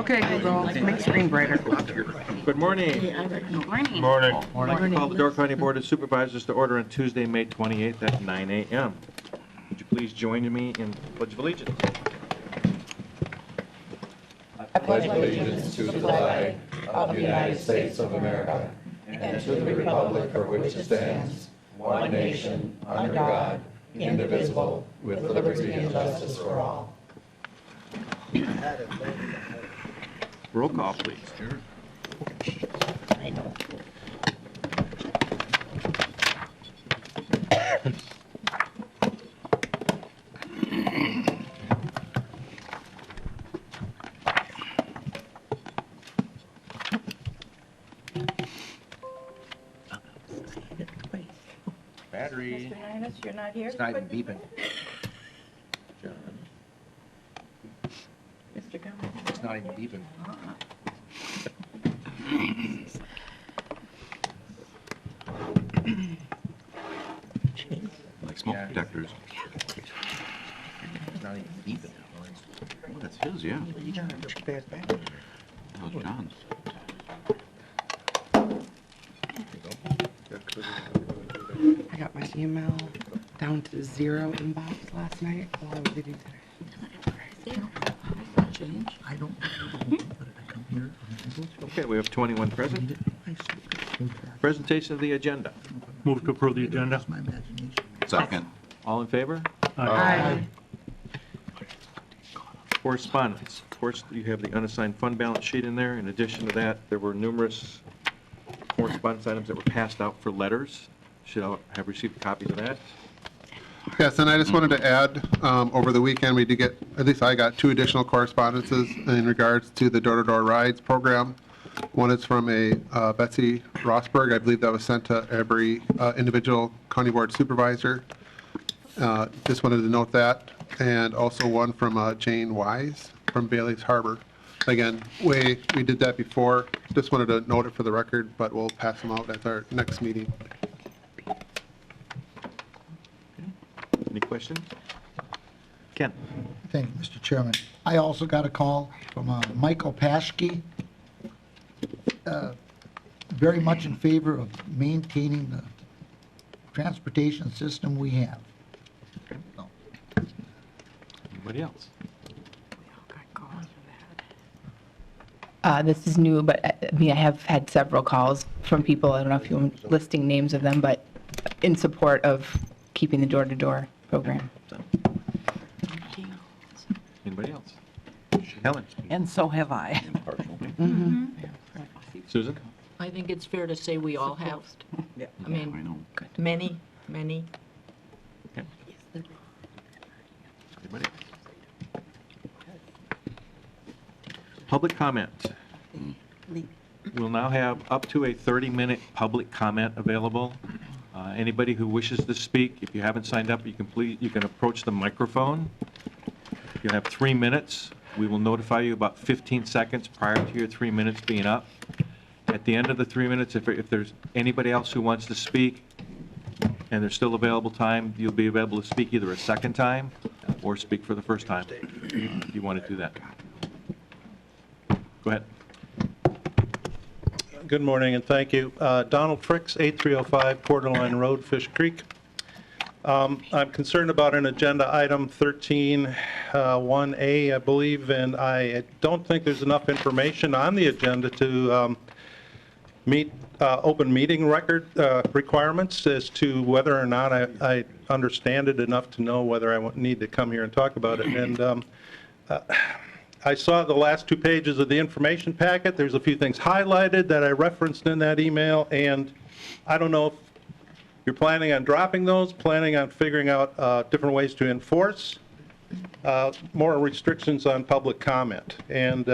Okay, Google, make screen brighter. Good morning. Morning. Morning. I'd like to call the Door County Board of Supervisors to order on Tuesday, May 28th at 9 a.m. Would you please join me in the Pledge of Allegiance? I pledge allegiance to the flag of the United States of America and to the republic for which it stands, one nation, under God, indivisible, with liberty and justice for all. Roll call, please. I know. Battery. Mr. Ninus, you're not here? It's not even beeping. John. Mr. Cummings? It's not even beeping. Like smoke Yeah. detectors. It's not even beeping. Oh, that's his, yeah. You got a fast battery. That was John's. I got my email down to 0 inbox last night while I was eating dinner. I don't come here. Okay, we have 21 present. Presentation of the agenda. Move to approve the agenda. My imagination. Second. All in favor? Aye. Correspondence. Of course, you have the unassigned fund balance sheet in there. In addition to that, there were numerous correspondence items that were passed out for letters. Should all have received copies of that. Yes, and I just wanted to add, over the weekend, we did get, at least I got 2 additional correspondences in regards to the door-to-door rides program. One is from a Betsy Rosberg. I believe that was sent to every individual county board supervisor. Just wanted to note that. And also one from Jane Wise from Bailey's Harbor. Again, we did that before. Just wanted to note it for the record, but we'll pass them out at our next meeting. Any questions? Ken? Thank you, Mr. Chairman. I also got a call from Michael Paschke, very much in favor of maintaining the transportation system we have. So, Anybody else? This is new, but I mean, I have had several calls from people, I don't know if you want listing names of them, but in support of keeping the door-to-door program. So. Anybody else? Helen? And so have I. Impartial. Susan? I think it's fair to say we all have. I I mean, know. many. Okay. Anybody else? Public comment. We'll now have up to a 30-minute public comment available. Anybody who wishes to speak, if you haven't signed up, you can approach the microphone. You have 3 minutes. We will notify you about 15 seconds prior to your 3 minutes being up. At the end of the 3 minutes, if there's anybody else who wants to speak and there's still available time, you'll be able to speak either a second time or speak for the first time if you want to do that. Go ahead. Good morning and thank you. Donald Fricks, 8305 Borderline Road, Fish Creek. I'm concerned about an agenda item 13-1A, I believe, and I don't think there's enough information on the agenda to meet open meeting record requirements as to whether or not I understand it enough to know whether I need to come here and talk about it. And I saw the last 2 pages of the information packet. There's a few things highlighted that I referenced in that email, and I don't know if you're planning on dropping those, planning on figuring out different ways to enforce more restrictions on public comment. And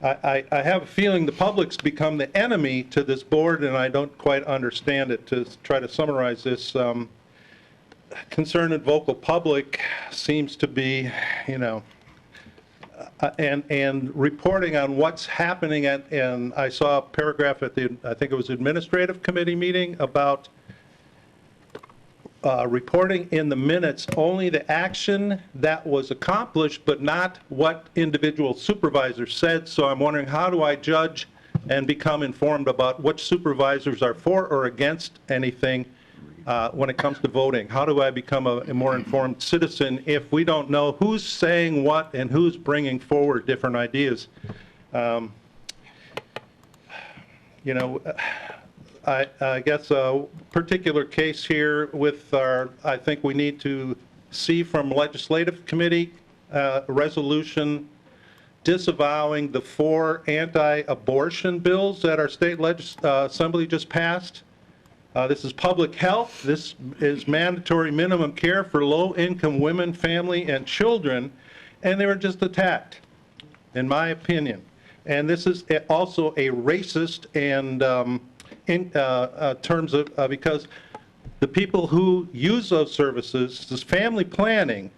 I have a feeling the public's become the enemy to this board, and I don't quite understand it. To try to summarize this, concern and vocal public seems to be, you know, and reporting on what's happening at, and I saw a paragraph at the, I think it was administrative committee meeting about reporting in the minutes only the action that was accomplished, but not what individual supervisors said. So I'm wondering, how do I judge and become informed about which supervisors are for or against anything when it comes to voting? How do I become a more informed citizen if we don't know who's saying what and who's bringing forward different ideas? You know, I guess a particular case here with our, I think we need to see from legislative committee a resolution disavowing the 4 anti-abortion bills that our state assembly just passed. This is public health. This is mandatory minimum care for low-income women, family, and children, and they were just attacked, in my opinion. And this is also a racist and in terms of, because the people who use those services, this family planning,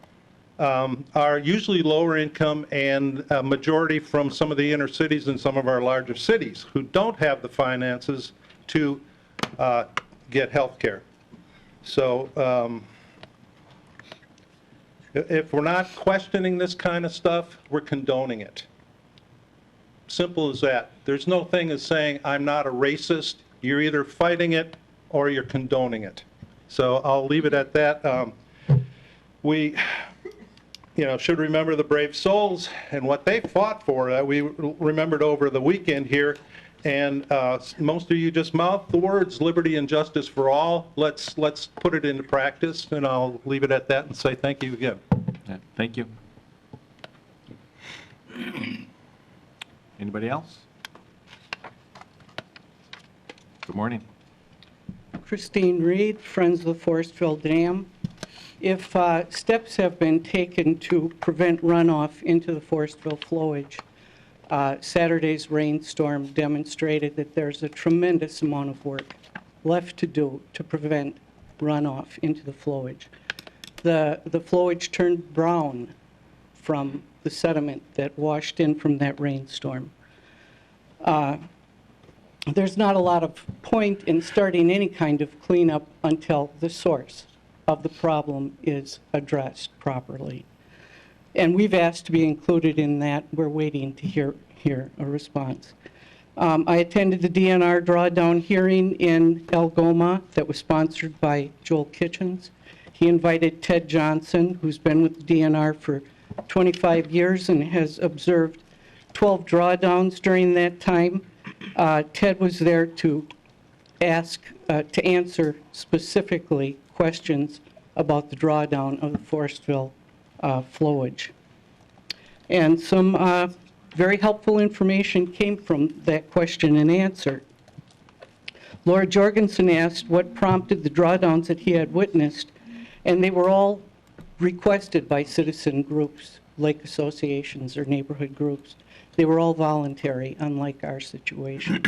are usually lower income and a majority from some of the inner cities and some of our larger cities who don't have the finances to get health care. So if we're not questioning this kind of stuff, we're condoning it. Simple as that. There's no thing as saying, I'm not a racist. You're either fighting it or you're condoning it. So I'll leave it at that. We, you know, should remember the brave souls and what they fought for that we remembered over the weekend here. And most of you just mouthed the words liberty and justice for all. Let's put it into practice, and I'll leave it at that and say thank you again. Thank you. Anybody else? Good morning. Christine Reid, Friends of the Forestville Dam. If steps have been taken to prevent runoff into the Forestville flowage, Saturday's rainstorm demonstrated that there's a tremendous amount of work left to do to prevent runoff into the flowage. The flowage turned brown from the sediment that washed in from that rainstorm. There's not a lot of point in starting any kind of cleanup until the source of the problem is addressed properly. And we've asked to be included in that. We're waiting to hear a response. I attended the DNR drawdown hearing in Algoma that was sponsored by Joel Kitchens. He invited Ted Johnson, who's been with the DNR for 25 years and has observed 12 drawdowns during that time. Ted was there to answer specifically questions about the drawdown of the Forestville flowage. And some very helpful information came from that question and answer. Laura Jorgensen asked what prompted the drawdowns that he had witnessed, and they were all requested by citizen groups, lake associations or neighborhood groups. They were all voluntary, unlike our situation.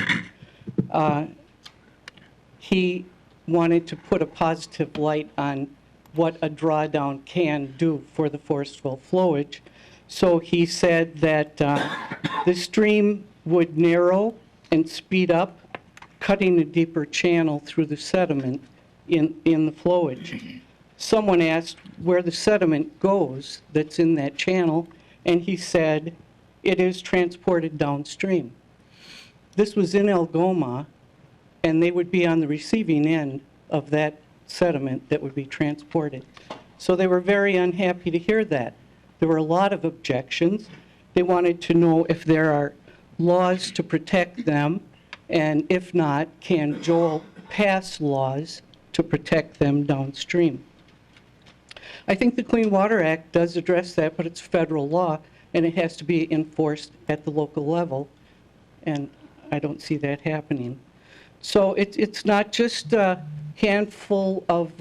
He wanted to put a positive light on what a drawdown can do for the Forestville flowage. So he said that the stream would narrow and speed up, cutting a deeper channel through the sediment in the flowage. Someone asked where the sediment goes that's in that channel, and he said it is transported downstream. This was in Algoma, and they would be on the receiving end of that sediment that would be transported. So they were very unhappy to hear that. There were a lot of objections. They wanted to know if there are laws to protect them, and if not, can Joel pass laws to protect them downstream? I think the Clean Water Act does address that, but it's federal law, and it has to be enforced at the local level, and I don't see that happening. So it's not just a handful of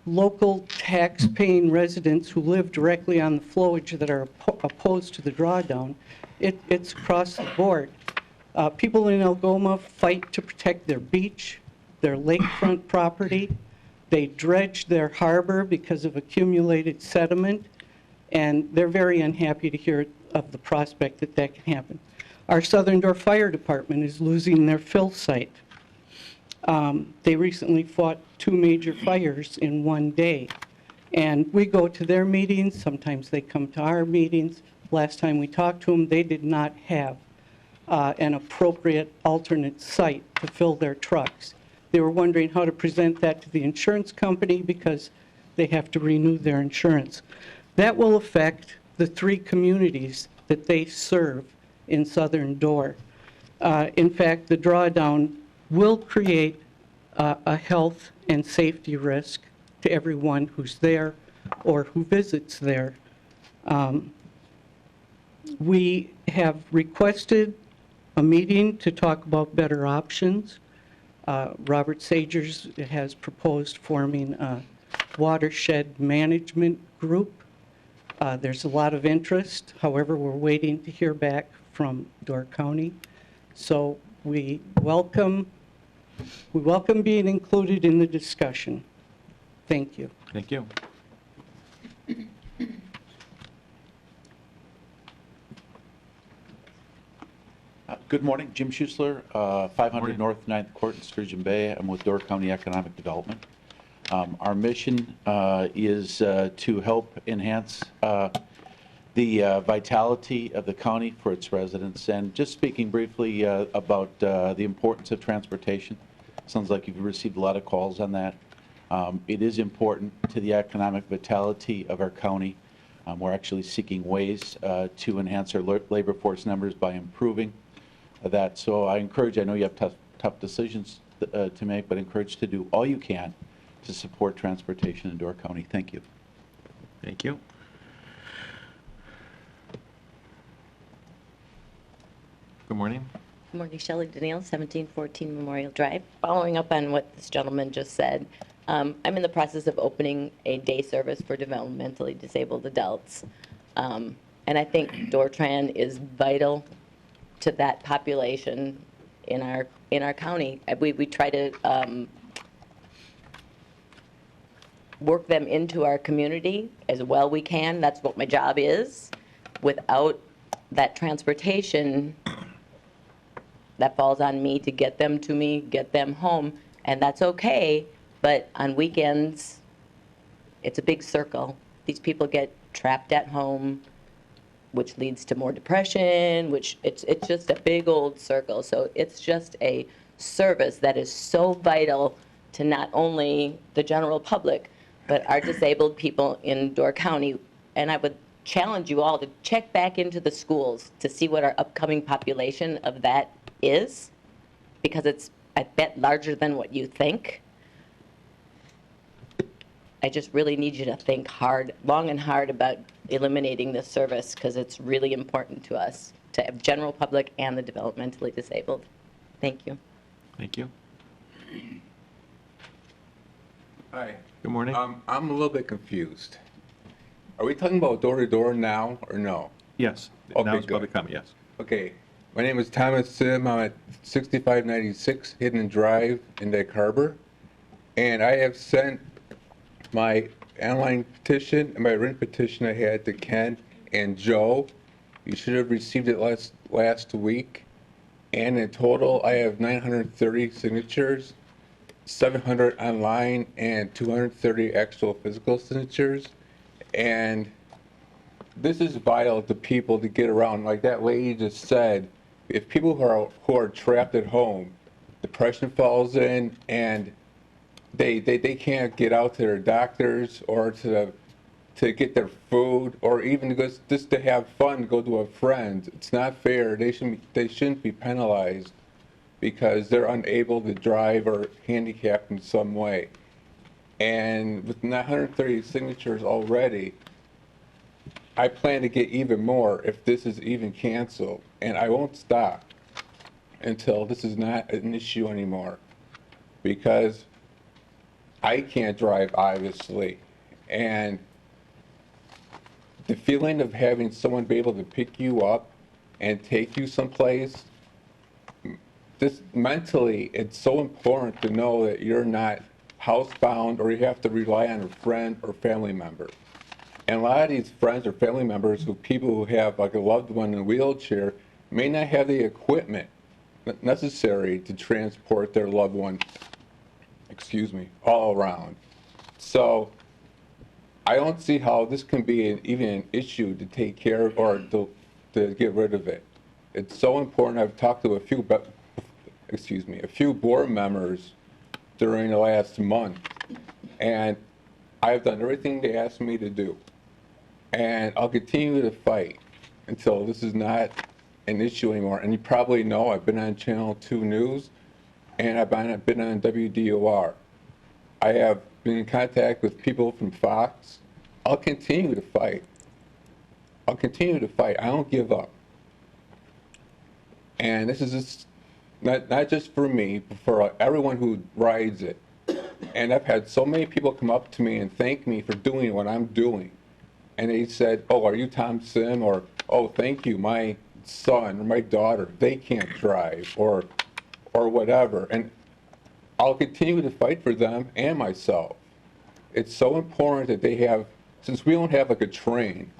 local tax-paying residents who live directly on the flowage that are opposed to the drawdown. It's across the board. People in Algoma fight to protect their beach, their lakefront property. They dredge their harbor because of accumulated sediment, and they're very unhappy to hear of the prospect that that can happen. Our Southern Door Fire Department is losing their fill site. They recently fought 2 major fires in one day. And we go to their meetings, sometimes they come to our meetings. Last time we talked to them, they did not have an appropriate alternate site to fill their trucks. They were wondering how to present that to the insurance company because they have to renew their insurance. That will affect the 3 communities that they serve in Southern Door. In fact, the drawdown will create a health and safety risk to everyone who's there or who visits there. We have requested a meeting to talk about better options. Robert Sagers has proposed forming a watershed management group. There's a lot of interest. However, we're waiting to hear back from Door County. So we welcome being included in the discussion. Thank you. Thank you. Good morning, Jim Schuessler, 500 Morning. North 9th Court in Sturgeon Bay. I'm with Door County Economic Development. Our mission is to help enhance the vitality of the county for its residents. And just speaking briefly about the importance of transportation, sounds like you've received a lot of calls on that. It is important to the economic vitality of our county. We're actually seeking ways to enhance our labor force numbers by improving that. So I encourage, I know you have tough decisions to make, but encourage to do all you can to support transportation in Door County. Thank you. Thank you. Good morning. Marty Shelly, Danielle, 1714 Memorial Drive. Following up on what this gentleman just said, I'm in the process of opening a day service for developmentally disabled adults. And I think DoorTran is vital to that population in our county. We try to work them into our community as well we can. That's what my job is. Without that transportation, that falls on me to get them to me, get them home, and that's okay. But on weekends, it's a big circle. These people get trapped at home, which leads to more depression, which it's just a big old circle. So it's just a service that is so vital to not only the general public, but our disabled people in Door County. And I would challenge you all to check back into the schools to see what our upcoming population of that is, because it's, I bet, larger than what you think. I just really need you to think hard, long and hard about eliminating this service, because it's really important to us, to have general public and the developmentally disabled. Thank you. Thank you. Hi. Good morning. I'm a little bit confused. Are we talking about door-to-door now or no? Yes. Okay, Now it's good. public comment, yes. Okay. My name is Thomas Sim. I'm at 6596 Hidden Drive in Egg Harbor. And I have sent my online petition and my written petition I had to Ken and Joe. You should have received it last week. And in total, I have 930 signatures, 700 online, and 230 actual physical signatures. And this is vital to people to get around. Like that lady just said, if people who are trapped at home, depression falls in, and they can't get out to their doctors or to get their food, or even just to have fun, go to a friend. It's not fair. They shouldn't be penalized because they're unable to drive or handicapped in some way. And with 930 signatures already, I plan to get even more if this is even canceled. And I won't stop until this is not an issue anymore, because I can't drive, obviously. And the feeling of having someone be able to pick you up and take you someplace, this mentally, it's so important to know that you're not housebound or you have to rely on a friend or family member. And a lot of these friends or family members, people who have like a loved one in a wheelchair, may not have the equipment necessary to transport their loved one all around. So I don't see how this can be even an issue to take care of or to get rid of it. It's so important. I've talked to a few board members during the last month, and I've done everything they asked me to do. And I'll continue to fight until this is not an issue anymore. And you probably know I've been on Channel 2 News, and I've been on WDOR. I have been in contact with people from Fox. I'll continue to fight. I'll continue to fight. I don't give up. And this is just not just for me, but for everyone who rides it. And I've had so many people come up to me and thank me for doing what I'm doing. And they said, oh, are you Tom Sim? Or, oh, thank you, my son or my daughter, they can't drive, or whatever. And I'll continue to fight for them and myself. It's so important that they have, since we don't have like a train,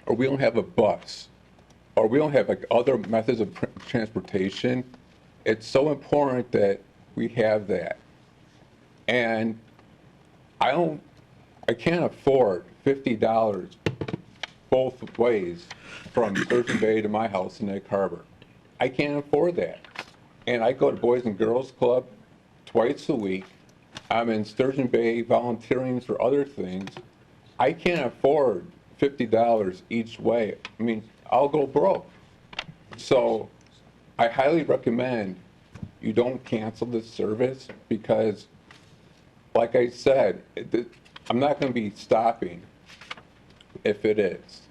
or we don't have a bus, or we don't have like other methods of transportation, it's so important that we have that. And I can't afford $50 both ways from Sturgeon Bay to my house in Egg Harbor. I can't afford that. And I go to Boys and Girls Club twice a week. I'm in Sturgeon Bay volunteering for other things. I can't afford $50 each way. I mean, I'll go broke. So I highly recommend you don't cancel this service because, like I said, I'm not going to be stopping if it is.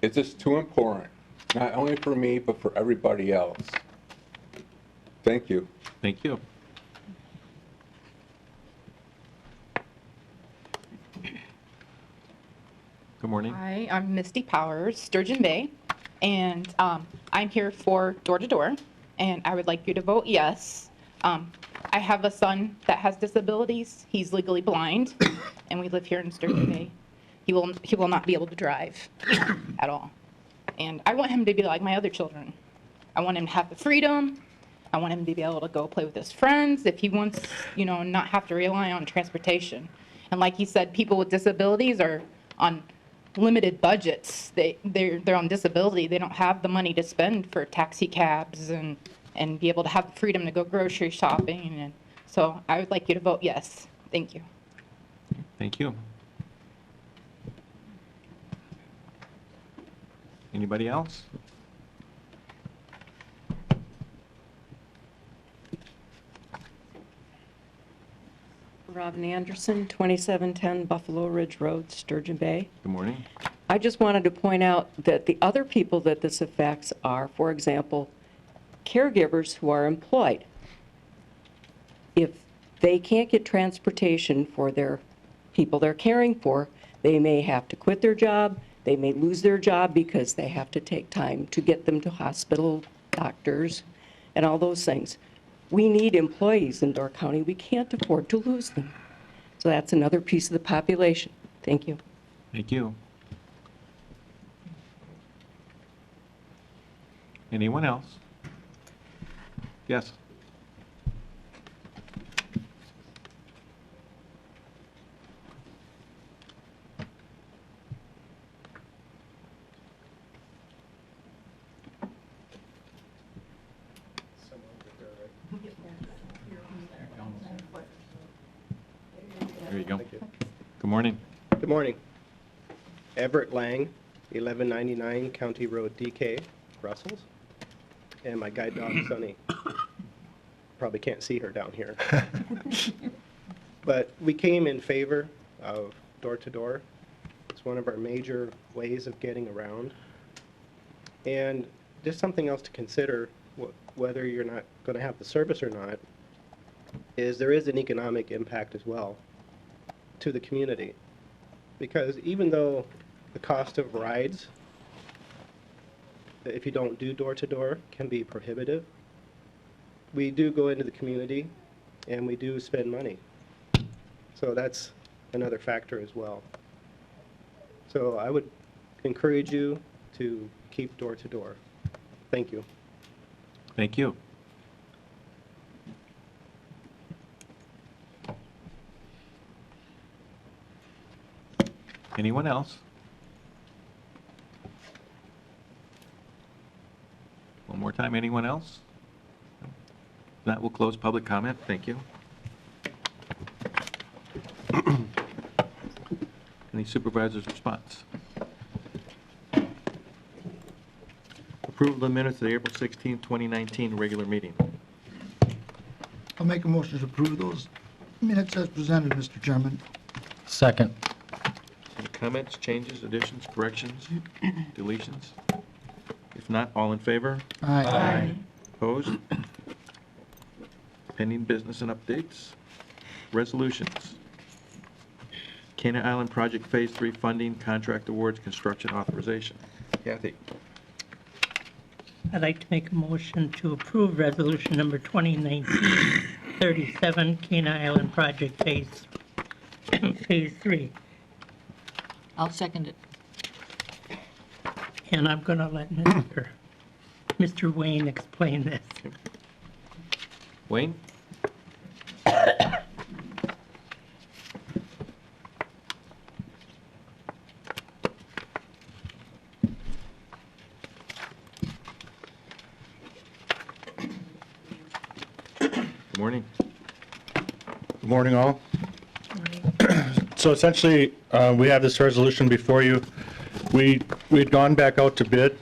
It's just too important, not only for me, but for everybody else. Thank you. Thank you. Good morning. Hi, I'm Misty Powers, Sturgeon Bay, and I'm here for door-to-door, and I would like you to vote yes. I have a son that has disabilities. He's legally blind, and we live here in Sturgeon Bay. He will not be able to drive at all. And I want him to be like my other children. I want him to have the freedom. I want him to be able to go play with his friends if he wants, not have to rely on transportation. And like he said, people with disabilities are on limited budgets. They're on disability. They don't have the money to spend for taxi cabs and be able to have the freedom to go grocery shopping. And so I would like you to vote yes. Thank you. Thank you. Anybody else? Robin Anderson, 2710 Buffalo Ridge Road, Sturgeon Bay. Good morning. I just wanted to point out that the other people that this affects are, for example, caregivers who are employed. If they can't get transportation for their people they're caring for, they may have to quit their job, they may lose their job because they have to take time to get them to hospital, doctors, and all those things. We need employees in Door County. We can't afford to lose them. So that's another piece of the population. Thank you. Thank you. Anyone else? Yes. There you go. Good morning. Good morning. Everett Lange, 1199 County Road, DK, Brussels. And my guide dog, Sunny. Probably can't see her down here. But we came in favor of door-to-door. It's one of our major ways of getting around. And just something else to consider, whether you're not going to have the service or not, is there is an economic impact as well to the community. Because even though the cost of rides, if you don't do door-to-door, can be prohibitive, we do go into the community and we do spend money. So that's another factor as well. So I would encourage you to keep door-to-door. Thank you. Thank you. Anyone else? One more time, anyone else? That will close public comment. Thank you. Any supervisor's response? Approval of the minutes of the April 16, 2019 regular meeting. I'll make a motion to approve those minutes as presented, Mr. Chairman. Second. Any comments, changes, additions, corrections, deletions? If not, all in favor? Aye. Opposed? Pending business and updates. Resolutions. Cana Island Project Phase 3 funding, contract awards, construction authorization. Kathy. I'd like to make a motion to approve resolution number 2019-37, Cana Island Project Phase 3. I'll second it. And I'm going to let Mr. Wayne explain this. Wayne? Good morning. Good morning, all. So essentially, we have this resolution before you. We'd gone back out to bid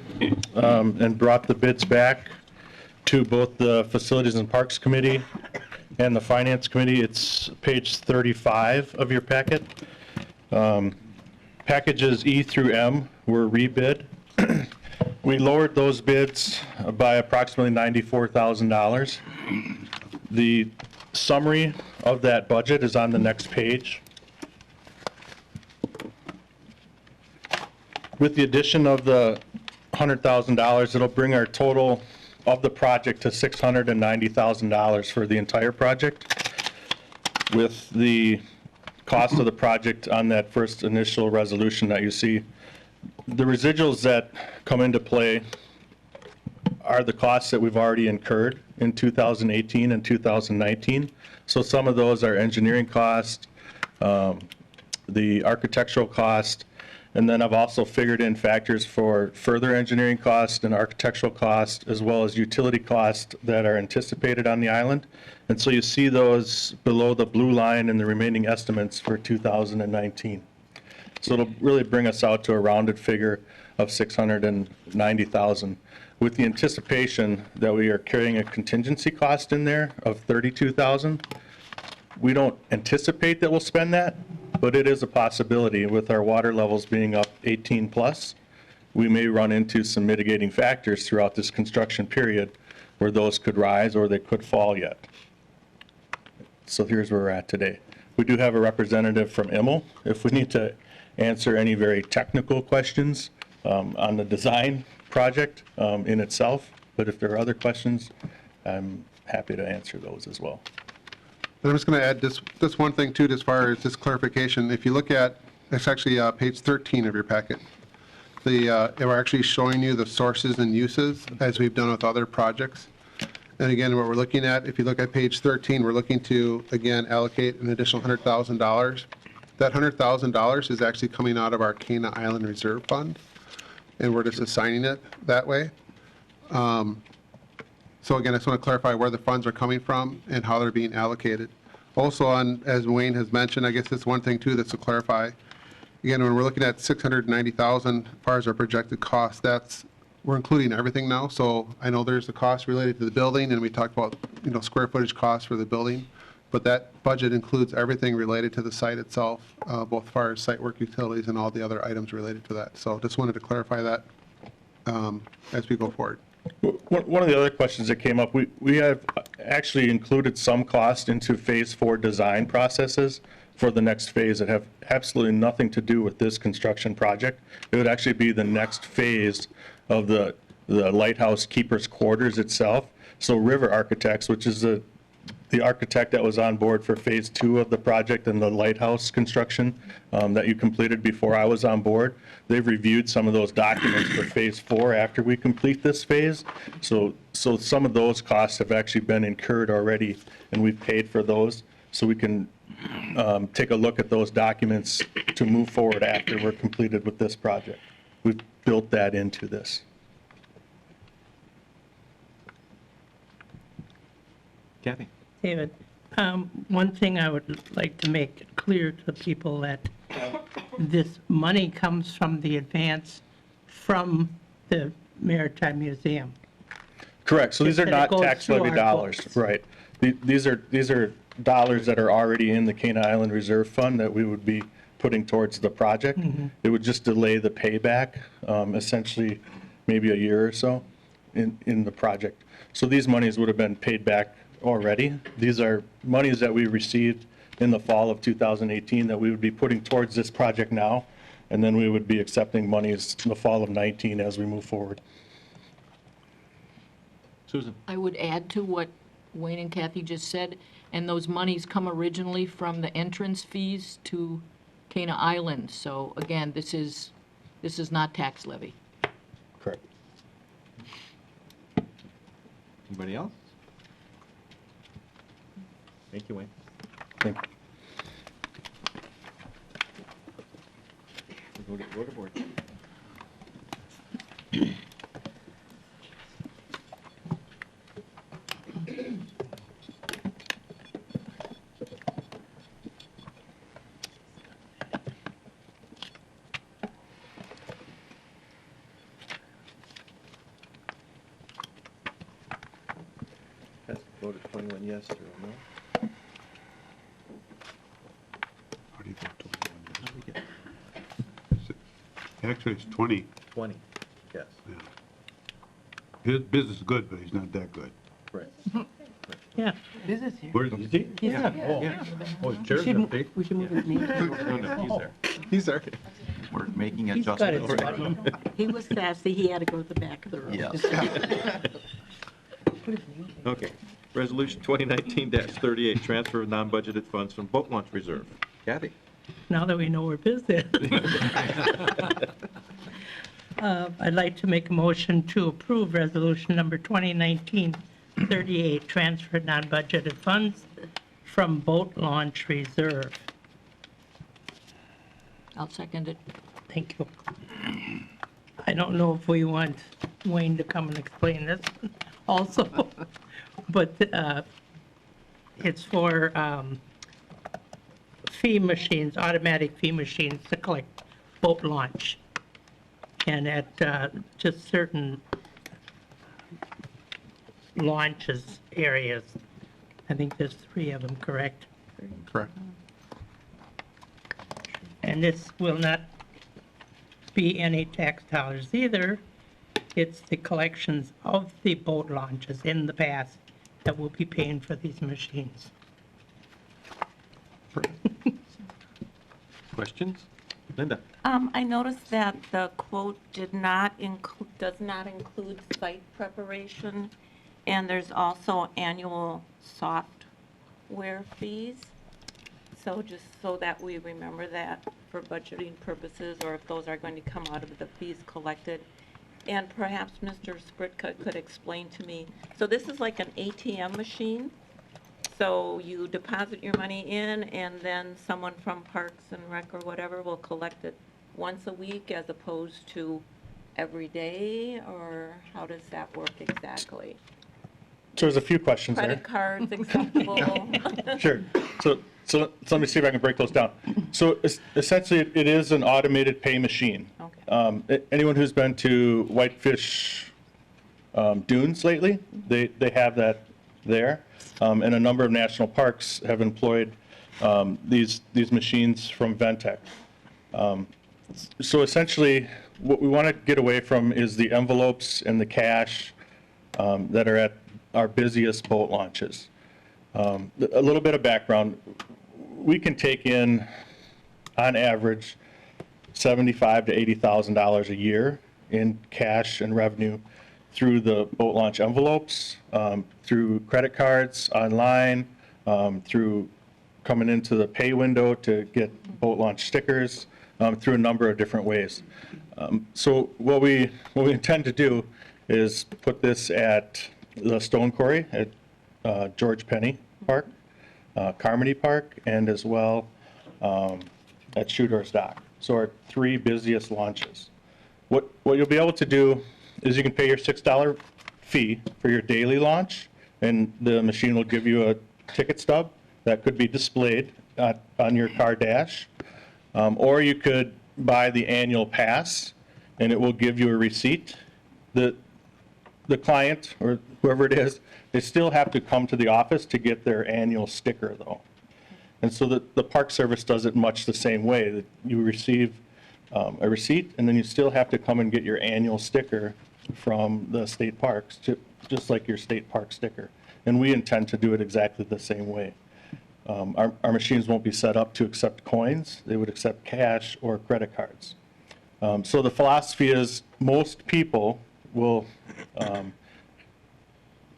and brought the bids back to both the Facilities and Parks Committee and the Finance Committee. It's page 35 of your packet. Packages E through M were rebid. We lowered those bids by approximately $94,000. The summary of that budget is on the next page. With the addition of the $100,000, it'll bring our total of the project to $690,000 for the entire project, with the cost of the project on that first initial resolution that you see. The residuals that come into play are the costs that we've already incurred in 2018 and 2019. So some of those are engineering cost, the architectural cost, and then I've also figured in factors for further engineering cost and architectural cost, as well as utility cost that are anticipated on the island. And so you see those below the blue line in the remaining estimates for 2019. So it'll really bring us out to a rounded figure of $690,000, with the anticipation that we are carrying a contingency cost in there of $32,000. We don't anticipate that we'll spend that, but it is a possibility. With our water levels being up 18 plus, we may run into some mitigating factors throughout this construction period where those could rise or they could fall yet. So here's where we're at today. We do have a representative from IML if we need to answer any very technical questions on the design project in itself, but if there are other questions, I'm happy to answer those as well. I'm just going to add this one thing too, as far as this clarification. If you look at, it's actually page 13 of your packet. We're actually showing you the sources and uses as we've done with other projects. And again, what we're looking at, if you look at page 13, we're looking to, again, allocate an additional $100,000. That $100,000 is actually coming out of our Cana Island Reserve Fund, and we're just assigning it that way. So again, I just want to clarify where the funds are coming from and how they're being allocated. Also, as Wayne has mentioned, I guess that's one thing too that's to clarify. Again, when we're looking at $690,000 as far as our projected cost, we're including everything now. So I know there's the cost related to the building, and we talked about square footage costs for the building, but that budget includes everything related to the site itself, both as far as site work, utilities, and all the other items related to that. So just wanted to clarify that as we go forward. One of the other questions that came up, we have actually included some cost into phase 4 design processes for the next phase that have absolutely nothing to do with this construction project. It would actually be the next phase of the lighthouse keeper's quarters itself. So River Architects, which is the architect that was on board for phase 2 of the project and the lighthouse construction that you completed before I was on board, they've reviewed some of those documents for phase 4 after we complete this phase. So some of those costs have actually been incurred already, and we've paid for those, so we can take a look at those documents to move forward after we're completed with this project. We've built that into this. Kathy? David, one thing I would like to make clear to people that this money comes from the advance from the Maritime Museum. Correct. So these are That it not goes tax through levy our dollars, books. right? These are dollars that are already in the Cana Island Reserve Fund that we would be putting towards the project. It would just delay the payback, essentially maybe a year or so in the project. So these monies would have been paid back already. These are monies that we received in the fall of 2018 that we would be putting towards this project now, and then we would be accepting monies in the fall of 19 as we move forward. Susan? I would add to what Wayne and Kathy just said, and those monies come originally from the entrance fees to Cana Island. So again, this is not tax levy. Correct. Anybody else? Thank you, Wayne. Thank you. Go to board. Has voted 21 yes, 0 no. How do you vote 21 yes? Actually, it's 20. 20, yes. Yeah. His business is good, but he's not that good. Right. Yeah. Business here. Where is he? Yeah. Oh, Yeah. oh, his chair's We should empty. we should move his name. He's there. He's there. We're making He's got his adjustments. money. He was sassy, he had to go to the back of the room. Yes. Okay. Resolution 2019-38, transfer of non-budgeted funds from boat launch reserve. Kathy? Now that we know where business is. I'd like to make a motion to approve resolution number 2019-38, transfer non-budgeted funds from boat launch reserve. I'll second it. Thank you. I don't know if we want Wayne to come and explain this also, but it's for fee machines, automatic fee machines to collect boat launch. And at just certain launches areas, I think there's 3 of them, correct? Correct. And this will not be any tax dollars either. It's the collections of the boat launches in the past that will be paying for these machines. Questions? Linda? I noticed that the quote does not include site preparation, and there's also annual software fees. So just so that we remember that for budgeting purposes, or if those are going to come out of the fees collected. And perhaps Mr. Spritka could explain to me, so this is like an ATM machine? So you deposit your money in, and then someone from Parks and Rec or whatever will collect it once a week as opposed to every day, or how does that work exactly? So there's a few questions there. Credit cards acceptable? Sure. So let me see if I can break those down. So essentially, it is an automated pay machine. Okay. Anyone who's been to Whitefish Dunes lately, they have that there. And a number of national parks have employed these machines from Ventec. So essentially, what we want to get away from is the envelopes and the cash that are at our busiest boat launches. A little bit of background. We can take in, on average, $75,000 to $80,000 a year in cash and revenue through the boat launch envelopes, through credit cards, online, through coming into the pay window to get boat launch stickers, through a number of different ways. So what we intend to do is put this at the Stone Quarry at George Penny Park. Carmody Park and as well at Schuessler Dock. So our 3 busiest launches. What you'll be able to do is you can pay your $6 fee for your daily launch, and the machine will give you a ticket stub that could be displayed on your car dash. Or you could buy the annual pass, and it will give you a receipt. The client, or whoever it is, they still have to come to the office to get their annual sticker, though. And so the Park Service does it much the same way, that you receive a receipt, and then you still have to come and get your annual sticker from the state parks, just like your state park sticker. And we intend to do it exactly the same way. Our machines won't be set up to accept coins. They would accept cash or credit cards. So the philosophy is most people will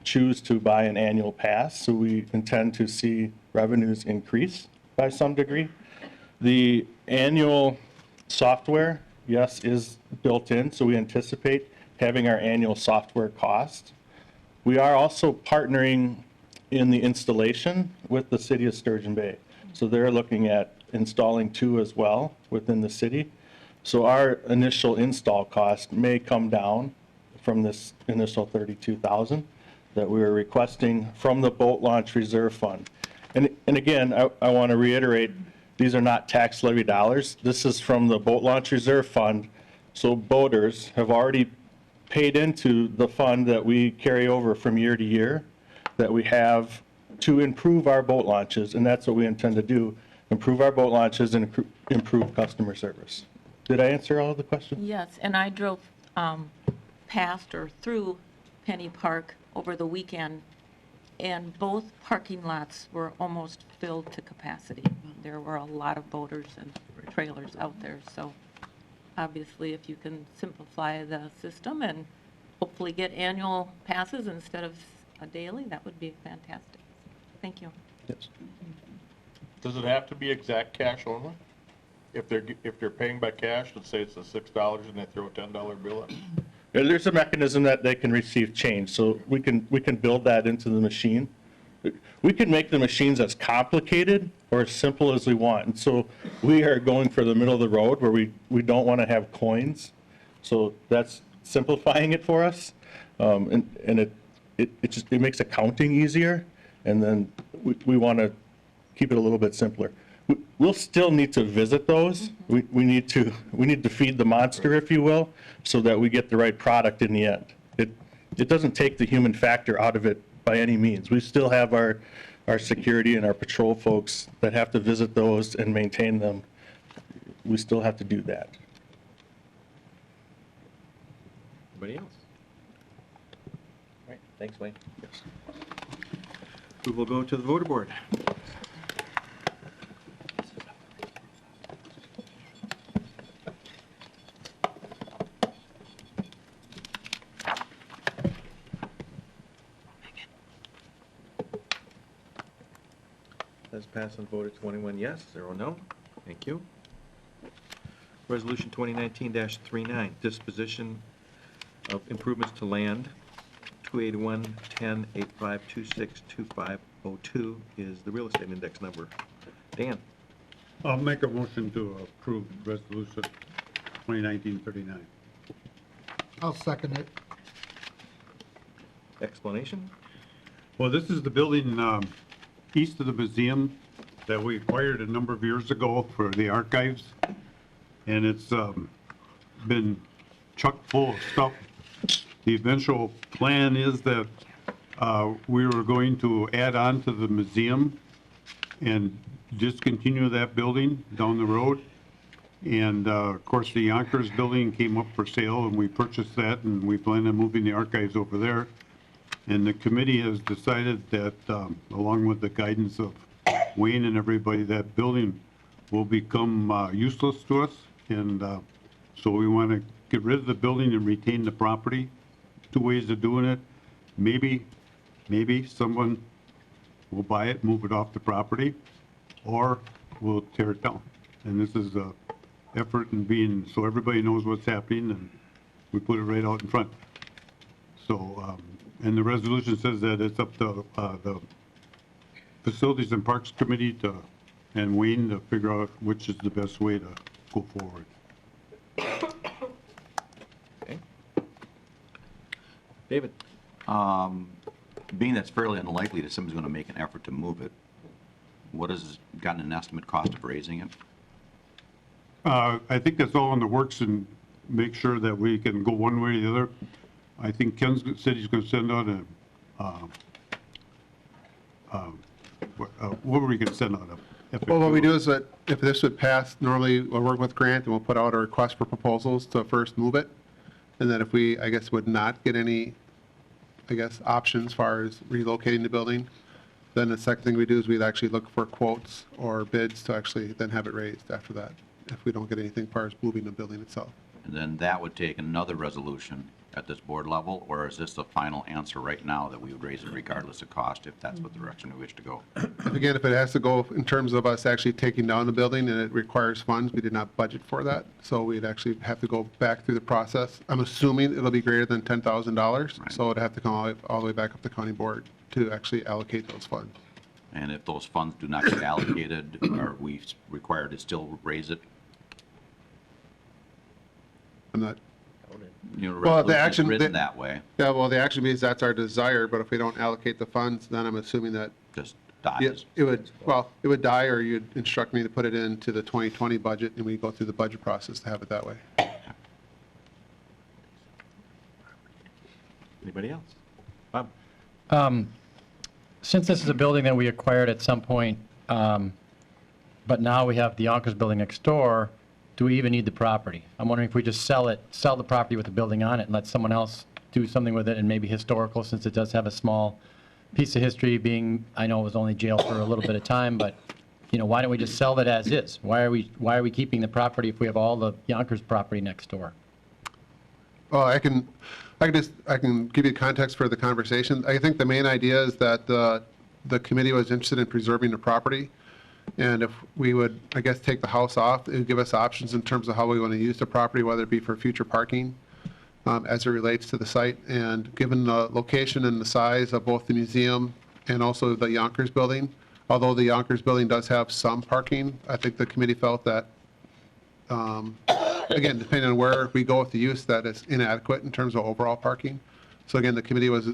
choose to buy an annual pass, so we intend to see revenues increase by some degree. The annual software, yes, is built in, so we anticipate having our annual software cost. We are also partnering in the installation with the city of Sturgeon Bay. So they're looking at installing 2 as well within the city. So our initial install cost may come down from this initial $32,000 that we were requesting from the boat launch reserve fund. And again, I want to reiterate, these are not tax levy dollars. This is from the boat launch reserve fund. So boaters have already paid into the fund that we carry over from year to year, that we have to improve our boat launches, and that's what we intend to do, improve our boat launches and improve customer service. Did I answer all of the questions? Yes, and I drove past or through Penny Park over the weekend, and both parking lots were almost filled to capacity. There were a lot of boaters and trailers out there, so obviously if you can simplify the system and hopefully get annual passes instead of a daily, that would be fantastic. Thank you. Yes. Does it have to be exact cash only? If they're paying by cash, let's say it's the $6 and they throw a $10 bill in? There's a mechanism that they can receive change, so we can build that into the machine. We can make the machines as complicated or as simple as we want, and so we are going for the middle of the road where we don't want to have coins, so that's simplifying it for us, and it makes accounting easier, and then we want to keep it a little bit simpler. We'll still need to visit those. We need to feed the monster, if you will, so that we get the right product in the end. It doesn't take the human factor out of it by any means. We still have our security and our patrol folks that have to visit those and maintain them. We still have to do that. Anybody else? All right, thanks, Wayne. Yes. We will go to the voter board. Has passed and voted 21 yes, 0 no. Thank you. Resolution 2019-39, disposition of improvements to land, 281-10-8526-2502 is the real estate index number. Dan? I'll make a motion to approve resolution 2019-39. I'll second it. Explanation? Well, this is the building east of the museum that we acquired a number of years ago for the archives, and it's been chock full of stuff. The eventual plan is that we were going to add on to the museum and discontinue that building down the road. And of course, the Yonkers building came up for sale, and we purchased that, and we plan on moving the archives over there. And the committee has decided that, along with the guidance of Wayne and everybody, that building will become useless to us. And so we want to get rid of the building and retain the property. 2 ways of doing it. Maybe someone will buy it, move it off the property, or we'll tear it down. And this is an effort in being, so everybody knows what's happening, and we put it right out in front. So, and the resolution says that it's up to the Facilities and Parks Committee and Wayne to figure out which is the best way to go forward. Okay. David? Being that's fairly unlikely that somebody's going to make an effort to move it, what has gotten an estimate cost of raising it? I think that's all in the works and make sure that we can go one way or the other. I think Ken said he's going to send out what were we going to send out? Well, what we do is that if this would pass, normally we'll work with Grant and we'll put out a request for proposals to first move it. And then if we, I guess, would not get any, I guess, options as far as relocating the building, then the second thing we do is we'd actually look for quotes or bids to actually then have it raised after that, if we don't get anything as far as moving the building itself. And then that would take another resolution at this board level, or is this the final answer right now that we would raise it regardless of cost if that's what direction we wish to go? Again, if it has to go in terms of us actually taking down the building and it requires funds, we did not budget for that. So we'd actually have to go back through the process. I'm assuming it'll be greater than $10,000. So it'd have to come all the way back up to county board to actually allocate those funds. And if those funds do not get allocated, are we required to still raise it? I'm not. You know, Well, the resolution is action written that way. Yeah, well, the action means that's our desire, but if we don't allocate the funds, then I'm assuming that just dies. It would die, or you'd instruct me to put it into the 2020 budget, and we go through the budget process to have it that way. Anybody else? Bob? Since this is a building that we acquired at some point, but now we have the Yonkers building next door, do we even need the property? I'm wondering if we just sell the property with the building on it and let someone else do something with it, and maybe historical, since it does have a small piece of history being, I know it was only jail for a little bit of time, but, you know, why don't we just sell it as is? Why are we keeping the property if we have all the Yonkers property next door? Well, I can give you context for the conversation. I think the main idea is that the committee was interested in preserving the property. And if we would, I guess, take the house off, it would give us options in terms of how we want to use the property, whether it be for future parking as it relates to the site. And given the location and the size of both the museum and also the Yonkers building, although the Yonkers building does have some parking, I think the committee felt that, again, depending on where we go with the use, that is inadequate in terms of overall parking. So again, the committee was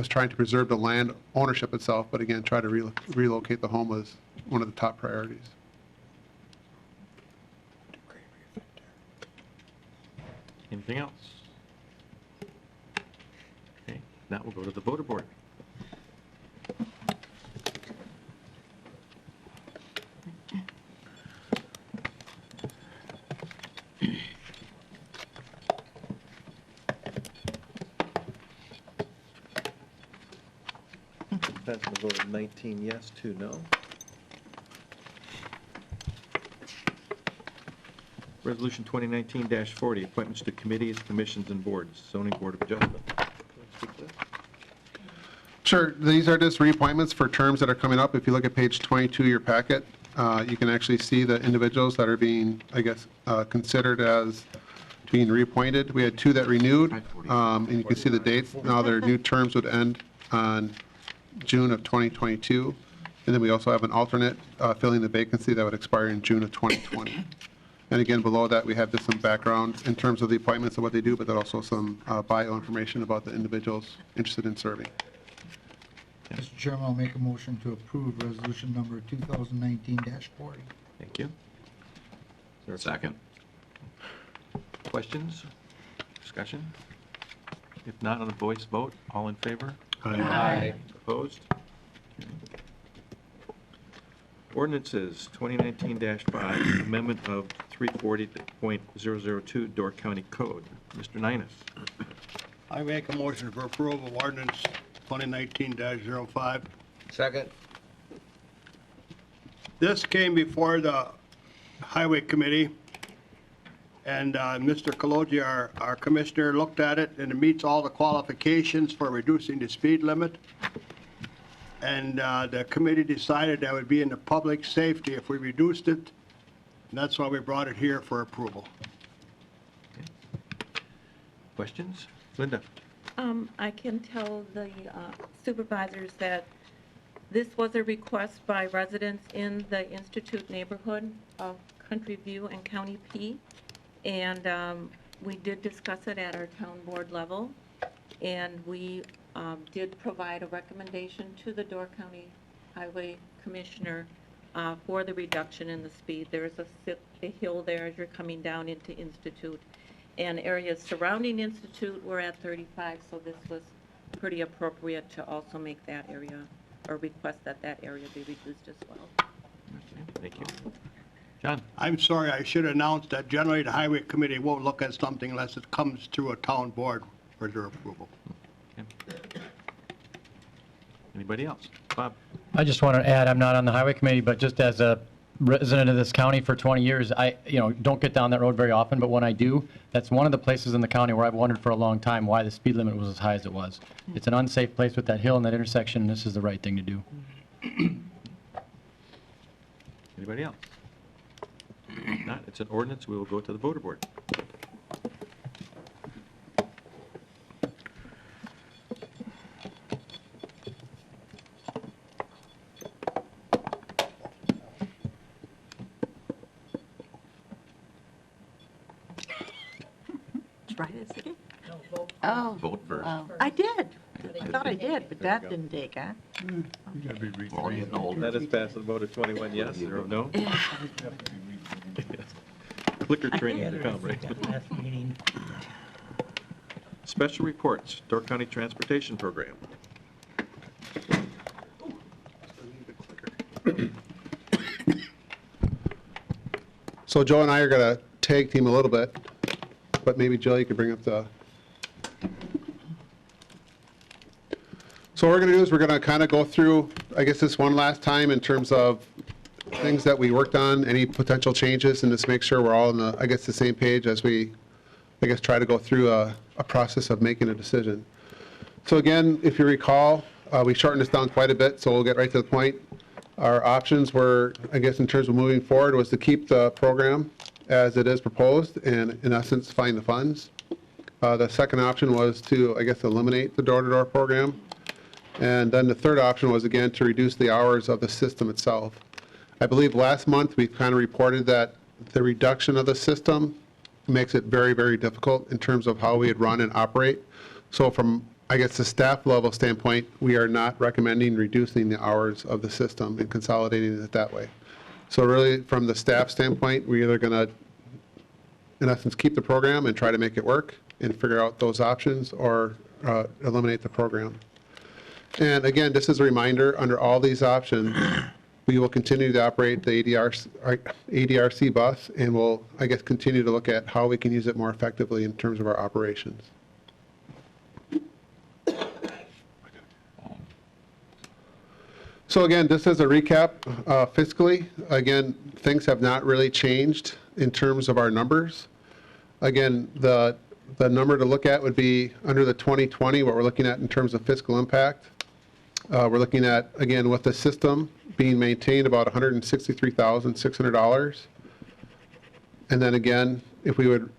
trying to preserve the land ownership itself, but again, try to relocate the home was one of the top priorities. Anything else? Okay, now we'll go to the voter board. That's a vote of 19 yes, 2 no. Resolution 2019-40, appointments to committees, commissions, and boards. Zoning Board of Adjustment. Sure. These are just reappointments for terms that are coming up. If you look at page 22 of your packet, you can actually see the individuals that are being, I guess, considered as being reappointed. We had 2 that renewed, and you can see the dates. Now their new terms would end on June of 2022. And then we also have an alternate filling the vacancy that would expire in June of 2020. And again, below that, we have just some background in terms of the appointments and what they do, but then also some bio information about the individuals interested in serving. Mr. Chairman, I'll make a motion to approve resolution number 2019-40. Thank you. Second. Questions? Discussion? If not, on a voice vote, all in favor? Aye. Opposed? Ordinances 2019-5, amendment of 340.002 Door County Code. Mr. Ninus. I make a motion for approval of ordinance 2019-05. Second. This came before the Highway Committee, and Mr. Kaloji, our commissioner, looked at it, and it meets all the qualifications for reducing the speed limit. And the committee decided that would be in the public safety if we reduced it, and that's why we brought it here for approval. Questions? Linda? I can tell the supervisors that This was a request by residents in the Institute neighborhood of Country View and County P. And we did discuss it at our town board level. And we did provide a recommendation to the Door County Highway Commissioner for the reduction in the speed. There's a hill there as you're coming down into Institute. And areas surrounding Institute were at 35, so this was pretty appropriate to also make that area, or request that that area be reduced as well. Okay, thank you. John? I'm sorry, I should announce that generally the Highway Committee won't look at something unless it comes through a town board for their approval. Okay. Anybody else? Bob? I just want to add, I'm not on the highway committee, but just as a resident of this county for 20 years, I don't get down that road very often, but when I do, that's one of the places in the county where I've wondered for a long time why the speed limit was as high as it was. It's an unsafe place with that hill and that intersection, and this is the right thing to do. Anybody else? If not, it's an ordinance. We will go to the voter board. Try this again? Oh. Vote first. I did. I thought I did, but that didn't take, huh? All getting old. That is passed with a vote of 21 yes, 0 no. Clicker training to come, right? Last meeting. Special reports, Door County Transportation Program. So Joe and I are going to tag team a little bit, but maybe Jill, you could bring up the... So what we're going to do is we're going to kind of go through, I guess, this one last time in terms of things that we worked on, any potential changes, and just make sure we're all on the, I guess, the same page as we, I guess, try to go through a process of making a decision. So again, if you recall, we shortened this down quite a bit, so we'll get right to the point. Our options were, I guess, in terms of moving forward, was to keep the program as it is proposed and, in essence, find the funds. The second option was to, I guess, eliminate the door-to-door program. And then the third option was, again, to reduce the hours of the system itself. I believe last month we kind of reported that the reduction of the system makes it very, very difficult in terms of how we'd run and operate. So from, I guess, the staff level standpoint, we are not recommending reducing the hours of the system and consolidating it that way. So really, from the staff standpoint, we're either going to, in essence, keep the program and try to make it work and figure out those options, or eliminate the program. And again, just as a reminder, under all these options, we will continue to operate the ADRC bus, and we'll, I guess, continue to look at how we can use it more effectively in terms of our operations. So again, just as a recap, fiscally, again, things have not really changed in terms of our numbers. Again, the number to look at would be under the 2020, what we're looking at in terms of fiscal impact. We're looking at, again, with the system being maintained, about $163,600. And then again, if we would,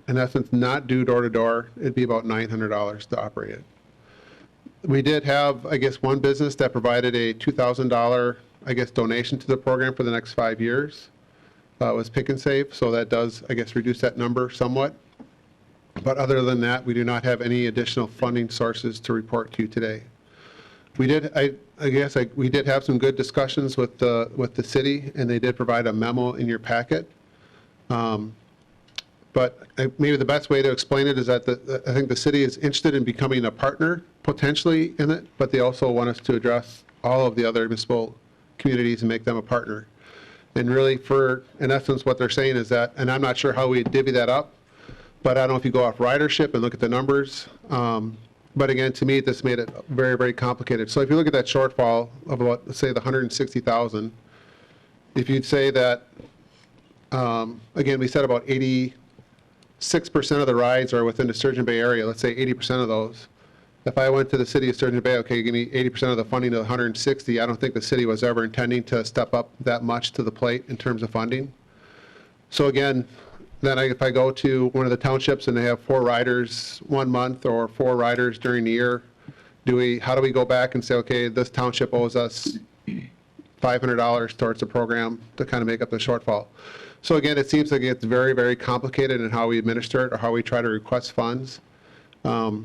in essence, not do door-to-door, it'd be about $900 to operate it. We did have, I guess, one business that provided a $2,000, I guess, donation to the program for the next 5 years. It was Pick and Save, so that does, I guess, reduce that number somewhat. But other than that, we do not have any additional funding sources to report to you today. We did, I guess, we did have some good discussions with the city, and they did provide a memo in your packet. But maybe the best way to explain it is that I think the city is interested in becoming a partner, potentially, in it, but they also want us to address all of the other municipal communities and make them a partner. And really, in essence, what they're saying is that, and I'm not sure how we divvy that up, but I don't know if you go off ridership and look at the numbers. But again, to me, this made it very, very complicated. So if you look at that shortfall of about, let's say, the 160,000, if you'd say that, again, we said about 86% of the rides are within the Sturgeon Bay area, let's say 80% of those. If I went to the city of Sturgeon Bay, okay, give me 80% of the funding of 160, I don't think the city was ever intending to step up that much to the plate in terms of funding. So again, then if I go to one of the townships and they have 4 riders 1 month or 4 riders during the year, How do we go back and say, okay, this township owes us $500 towards the program to kind of make up the shortfall? So again, it seems like it's very, very complicated in how we administer it or how we try to request funds. So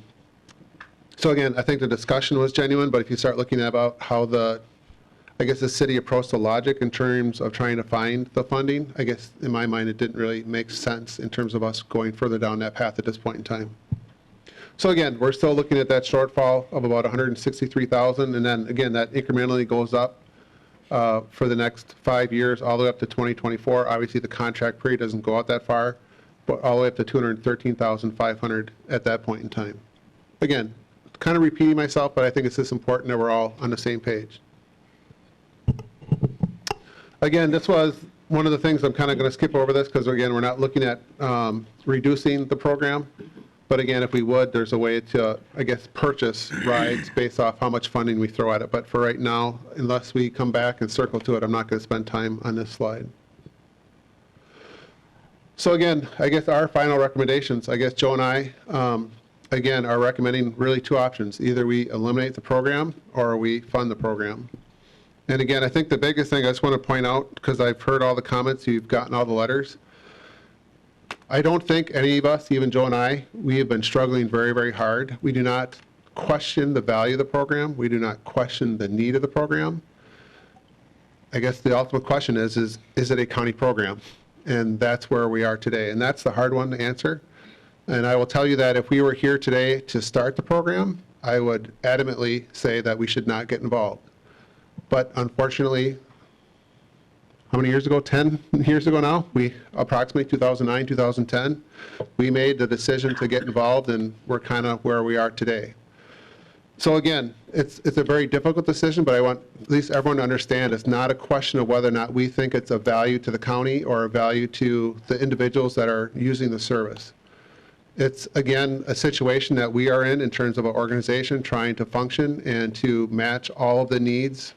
again, I think the discussion was genuine, but if you start looking at about how the city approached the logic in terms of trying to find the funding, I guess in my mind it didn't really make sense in terms of us going further down that path at this point in time. So again, we're still looking at that shortfall of about $163,000, and then again, that incrementally goes up for the next 5 years, all the way up to 2024. Obviously, the contract period doesn't go out that far, but all the way up to $213,500 at that point in time. Again, kind of repeating myself, but I think it's just important that we're all on the same page. Again, this was one of the things I'm kind of going to skip over this because, again, we're not looking at reducing the program. But again, if we would, there's a way to, I guess, purchase rides based off how much funding we throw at it. But for right now, unless we come back and circle to it, I'm not going to spend time on this slide. So again, I guess our final recommendations, I guess Joe and I, again, are recommending really two options. Either we eliminate the program or we fund the program. And again, I think the biggest thing I just want to point out, because I've heard all the comments, you've gotten all the letters, I don't think any of us, even Joe and I, we have been struggling very, very hard. We do not question the value of the program. We do not question the need of the program. I guess the ultimate question is it a county program? And that's where we are today. And that's the hard one to answer. And I will tell you that if we were here today to start the program, I would adamantly say that we should not get involved. But unfortunately, how many years ago? 10 years ago now? Approximately 2009, 2010, we made the decision to get involved, and we're kind of where we are today. So again, it's a very difficult decision, but I want at least everyone to understand it's not a question of whether or not we think it's a value to the county or a value to the individuals that are using the service. It's, again, a situation that we are in terms of an organization trying to function and to match all of the needs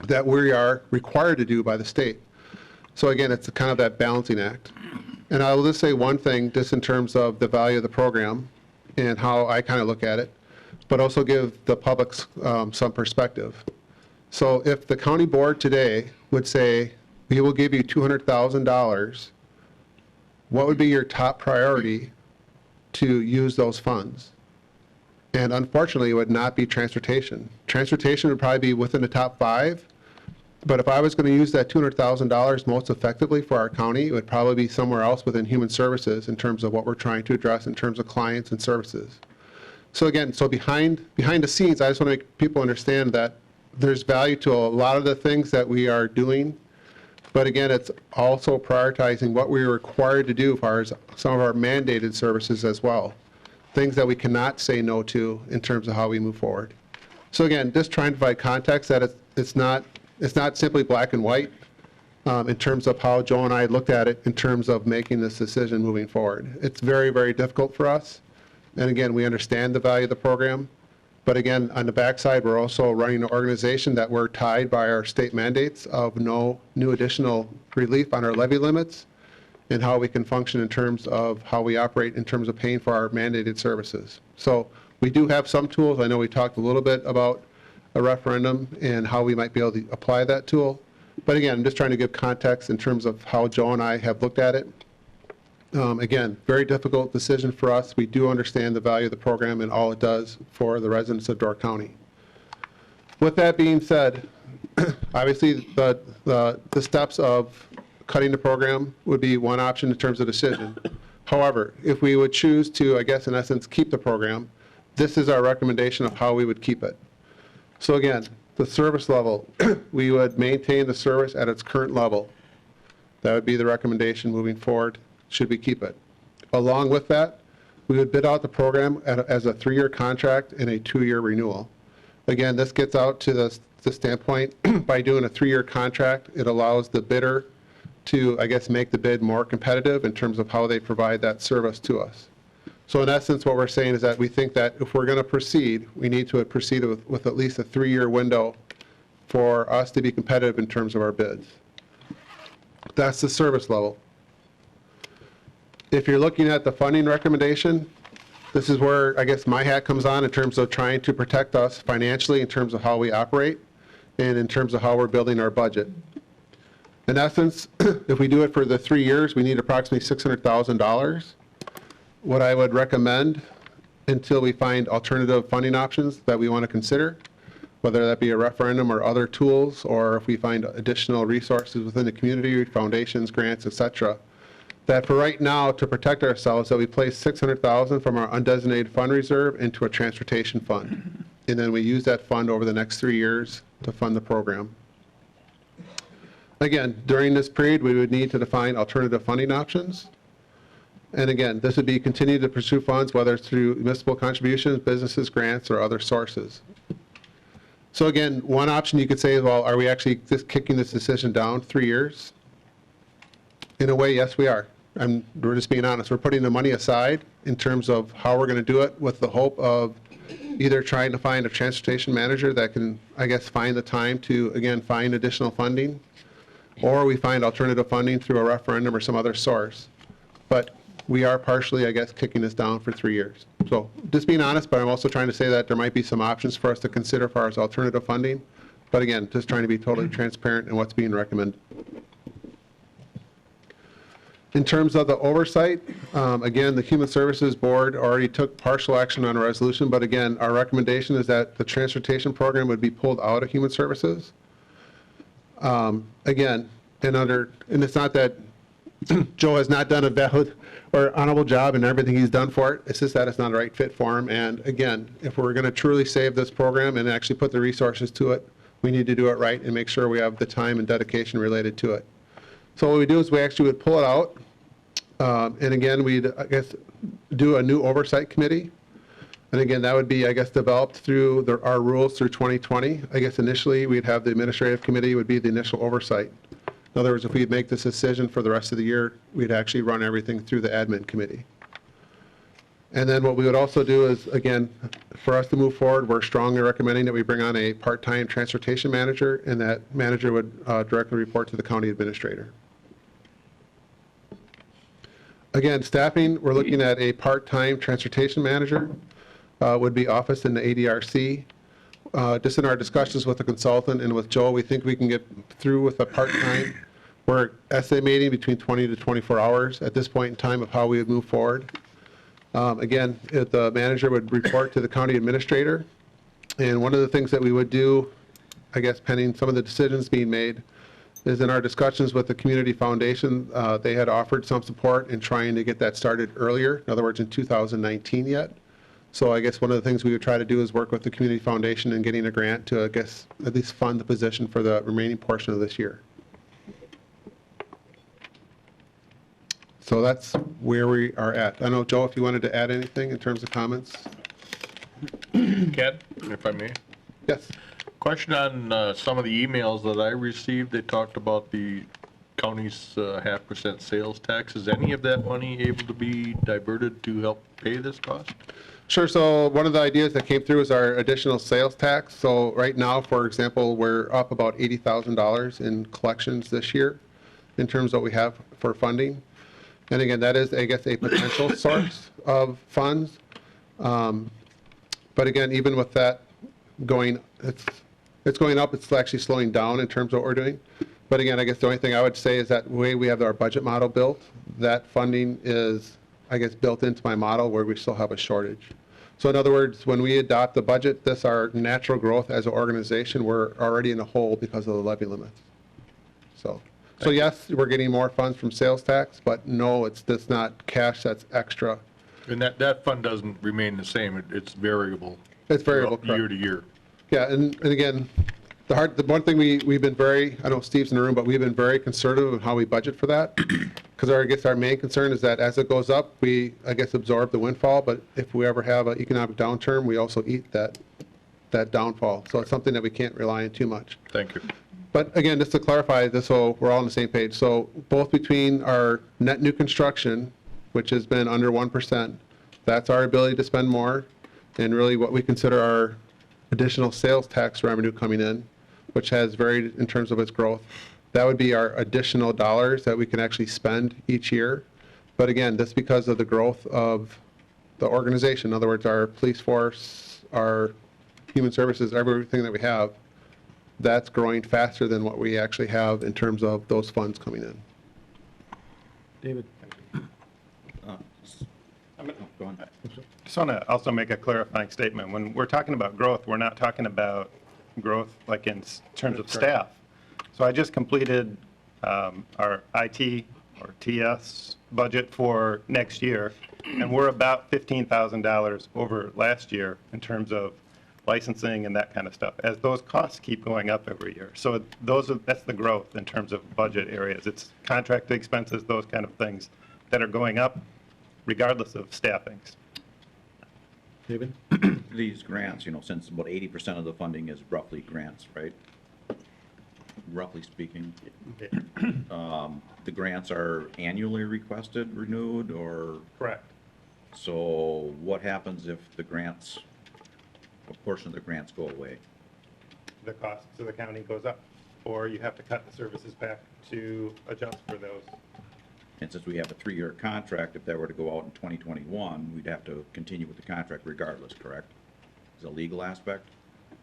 that we are required to do by the state. So again, it's kind of that balancing act. And I will just say one thing just in terms of the value of the program and how I kind of look at it, but also give the public some perspective. So if the county board today would say, we will give you $200,000, what would be your top priority to use those funds? And unfortunately, it would not be transportation. Transportation would probably be within the top 5. But if I was going to use that $200,000 most effectively for our county, it would probably be somewhere else within human services in terms of what we're trying to address in terms of clients and services. So again, behind the scenes, I just want to make people understand that there's value to a lot of the things that we are doing. But again, it's also prioritizing what we're required to do as far as some of our mandated services as well. Things that we cannot say no to in terms of how we move forward. So again, just trying to provide context that it's not simply black and white in terms of how Joe and I looked at it in terms of making this decision moving forward. It's very, very difficult for us. And again, we understand the value of the program. But again, on the backside, we're also running an organization that we're tied by our state mandates of no new additional relief on our levy limits and how we can function in terms of how we operate in terms of paying for our mandated services. So we do have some tools. I know we talked a little bit about a referendum and how we might be able to apply that tool. But again, I'm just trying to give context in terms of how Joe and I have looked at it. Again, very difficult decision for us. We do understand the value of the program and all it does for the residents of Door County. With that being said, obviously the steps of cutting the program would be one option in terms of decision. However, if we would choose to, I guess in essence, keep the program, this is our recommendation of how we would keep it. So again, the service level, we would maintain the service at its current level. That would be the recommendation moving forward, should we keep it. Along with that, we would bid out the program as a 3-year contract and a 2-year renewal. Again, this gets out to the standpoint, by doing a 3-year contract, it allows the bidder to, I guess, make the bid more competitive in terms of how they provide that service to us. So in essence, what we're saying is that we think that if we're going to proceed, we need to proceed with at least a 3-year window for us to be competitive in terms of our bids. That's the service level. If you're looking at the funding recommendation, this is where I guess my hat comes on in terms of trying to protect us financially in terms of how we operate and in terms of how we're building our budget. In essence, if we do it for the 3 years, we need approximately $600,000. What I would recommend, until we find alternative funding options that we want to consider, whether that be a referendum or other tools, or if we find additional resources within the community, foundations, grants, etc., that for right now, to protect ourselves, that we place $600,000 from our undesignated fund reserve into a transportation fund. And then we use that fund over the next 3 years to fund the program. Again, during this period, we would need to define alternative funding options. And again, this would be continue to pursue funds, whether it's through municipal contributions, businesses, grants, or other sources. So again, one option you could say is, well, are we actually just kicking this decision down 3 years? In a way, yes, we are. And we're just being honest. We're putting the money aside in terms of how we're going to do it, with the hope of either trying to find a transportation manager that can, I guess, find the time to, again, find additional funding, or we find alternative funding through a referendum or some other source. But we are partially, I guess, kicking this down for 3 years. So just being honest, but I'm also trying to say that there might be some options for us to consider as far as alternative funding. But again, just trying to be totally transparent in what's being recommended. In terms of the oversight, again, the Human Services Board already took partial action on a resolution, but again, our recommendation is that the transportation program would be pulled out of Human Services. Again, and it's not that Joe has not done a valid or honorable job in everything he's done for it. It's just that it's not a right fit for him. And again, if we're going to truly save this program and actually put the resources to it, we need to do it right and make sure we have the time and dedication related to it. So what we do is we actually would pull it out. And again, we'd, I guess, do a new oversight committee. And again, that would be, I guess, developed through our rules through 2020. I guess initially we'd have the administrative committee would be the initial oversight. In other words, if we'd make this decision for the rest of the year, we'd actually run everything through the admin committee. And then what we would also do is, again, for us to move forward, we're strongly recommending that we bring on a part-time transportation manager, and that manager would directly report to the county administrator. Again, staffing, we're looking at a part-time transportation manager, would be officed in the ADRC. Just in our discussions with the consultant and with Joe, we think we can get through with a part-time. We're estimating between 20 to 24 hours at this point in time of how we would move forward. Again, the manager would report to the county administrator. And one of the things that we would do, I guess pending some of the decisions being made, is in our discussions with the community foundation, they had offered some support in trying to get that started earlier, in other words, in 2019 yet. So I guess one of the things we would try to do is work with the community foundation and getting a grant to, I guess, at least fund the position for the remaining portion of this year. So that's where we are at. I don't know, Joe, if you wanted to add anything in terms of comments? Ken, if I may? Yes. Question on some of the emails that I received. They talked about the county's 0.5% sales tax. Is any of that money able to be diverted to help pay this cost? Sure. So one of the ideas that came through is our additional sales tax. So right now, for example, we're up about $80,000 in collections this year in terms of what we have for funding. And again, that is, I guess, a potential source of funds. But again, even with that going, it's going up, it's actually slowing down in terms of what we're doing. But again, I guess the only thing I would say is that the way we have our budget model built, that funding is, I guess, built into my model where we still have a shortage. So in other words, when we adopt the budget, this our natural growth as an organization, we're already in a hole because of the levy limits. So yes, we're getting more funds from sales tax, but no, it's just not cash that's extra. And that fund doesn't remain the same. It's variable. It's variable, year to year. Yeah, and again, the one thing we've been very, I know Steve's in the room, but we've been very conservative in how we budget for that. Because I guess our main concern is that as it goes up, we, I guess, absorb the windfall. But if we ever have an economic downturn, we also eat that downfall. So it's something that we can't rely on too much. Thank you. But again, just to clarify this, so we're all on the same page. So both between our net new construction, which has been under 1%, that's our ability to spend more, and really what we consider our additional sales tax revenue coming in, which has varied in terms of its growth. That would be our additional dollars that we can actually spend each year. But again, that's because of the growth of the organization, in other words, our police force, our human services, everything that we have, that's growing faster than what we actually have in terms of those funds coming in. David? Go on. Just want to also make a clarifying statement. When we're talking about growth, we're not talking about growth like in terms of staff. So I just completed our IT or TS budget for next year, and we're about $15,000 over last year in terms of licensing and that kind of stuff, as those costs keep going up every year. So that's the growth in terms of budget areas. It's contract expenses, those kind of things that are going up regardless of staffings. David? These grants, since about 80% of the funding is roughly grants, right? Roughly speaking. The grants are annually requested, renewed, or? Correct. So what happens if a portion of the grants go away? The cost to the county goes up, or you have to cut the services back to adjust for those. And since we have a 3-year contract, if that were to go out in 2021, we'd have to continue with the contract regardless, correct? Is a legal aspect?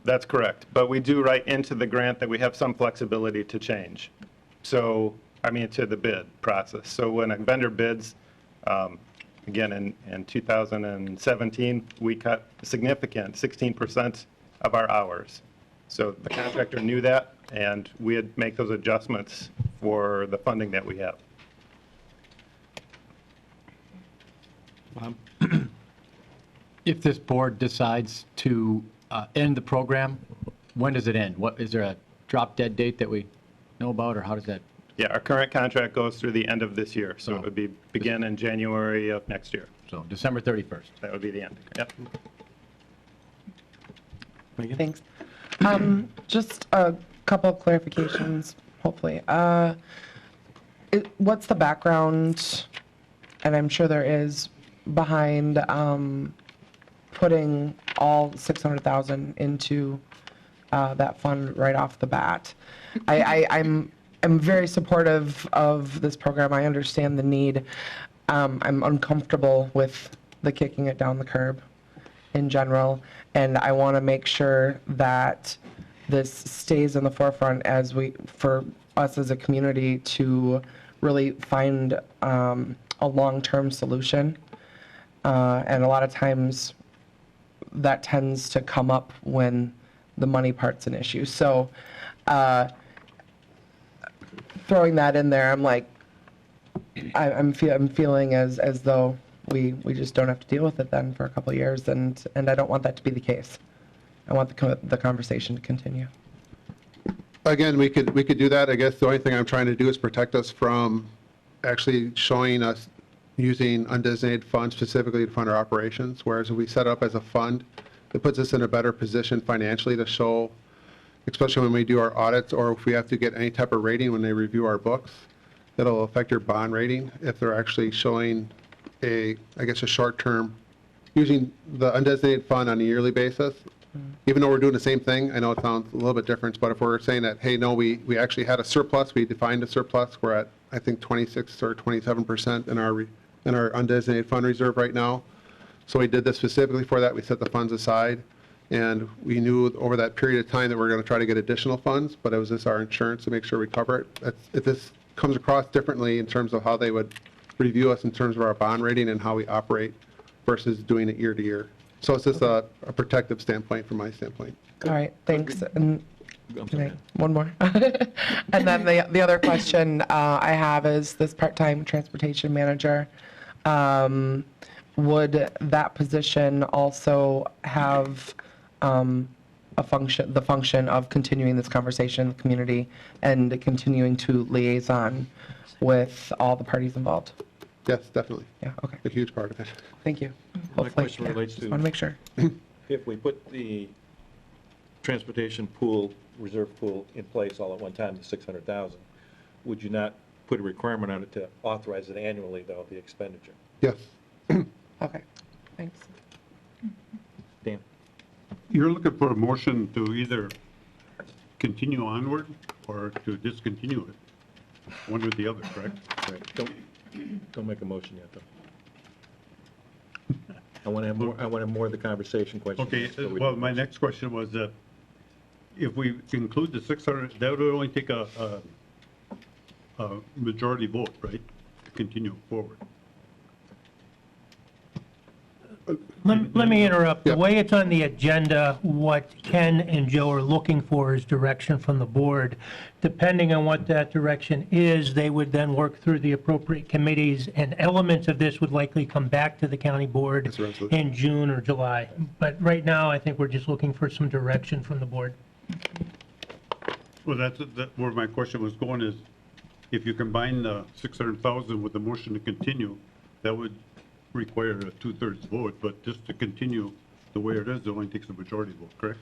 That's correct. But we do write into the grant that we have some flexibility to change. So, to the bid process. So when a vendor bids, again, in 2017, we cut a significant 16% of our hours. So the contractor knew that, and we'd make those adjustments for the funding that we have. If this board decides to end the program, when does it end? Is there a drop dead date that we know about, or how does that? Yeah, our current contract goes through the end of this year, so it would begin in January of next year. So December 31st. That would be the end. Yep. Thanks. Just a couple of clarifications, hopefully. What's the background, and I'm sure there is, behind putting all $600,000 into that fund right off the bat? I'm very supportive of this program. I understand the need. I'm uncomfortable with the kicking it down the curb in general, and I want to make sure that this stays in the forefront for us as a community to really find a long-term solution. And a lot of times that tends to come up when the money part's an issue. So throwing that in there, I'm like, I'm feeling as though we just don't have to deal with it then for a couple of years, and I don't want that to be the case. I want the conversation to continue. Again, we could do that. I guess the only thing I'm trying to do is protect us from actually showing us using undesignated funds specifically to fund our operations, whereas if we set up as a fund, it puts us in a better position financially to show, especially when we do our audits, or if we have to get any type of rating when they review our books, that'll affect your bond rating if they're actually showing a short-term, using the undesignated fund on a yearly basis. Even though we're doing the same thing, I know it sounds a little bit different, but if we're saying that, hey, no, we actually had a surplus, we defined a surplus, we're at, I think, 26 or 27% in our undesignated fund reserve right now. So we did this specifically for that. We set the funds aside, and we knew over that period of time that we're going to try to get additional funds, but it was just our insurance to make sure we cover it. If this comes across differently in terms of how they would review us in terms of our bond rating and how we operate versus doing it year to year. So it's just a protective standpoint from my standpoint. All right, thanks. And one more. And then the other question I have is this part-time transportation manager. Would that position also have the function of continuing this conversation in the community and continuing to liaison with all the parties involved? Yes, definitely. Yeah, okay. A huge part of it. Thank you. My Hopefully, question relates just to. want to make sure. If we put the transportation pool, reserve pool in place all at one time, the 600,000, would you not put a requirement on it to authorize it annually, though, the expenditure? Yes. Okay, thanks. Dan? You're looking for a motion to either continue onward or to discontinue it, one or the other, correct? Right. Don't make a motion yet, though. I want to have more of the conversation question. Okay, well, my next question was that if we include the 600, that would only take a majority vote, right, to continue forward? Let me interrupt. The way it's on the agenda, what Ken and Joe are looking for is direction from the board. Depending on what that direction is, they would then work through the appropriate committees, and elements of this would likely come back to the county board in June or July. But right now, I think we're just looking for some direction from the board. Well, that's where my question was going is, if you combine the 600,000 with the motion to continue, that would require a 2/3 vote, but just to continue the way it is, it only takes a majority vote, correct?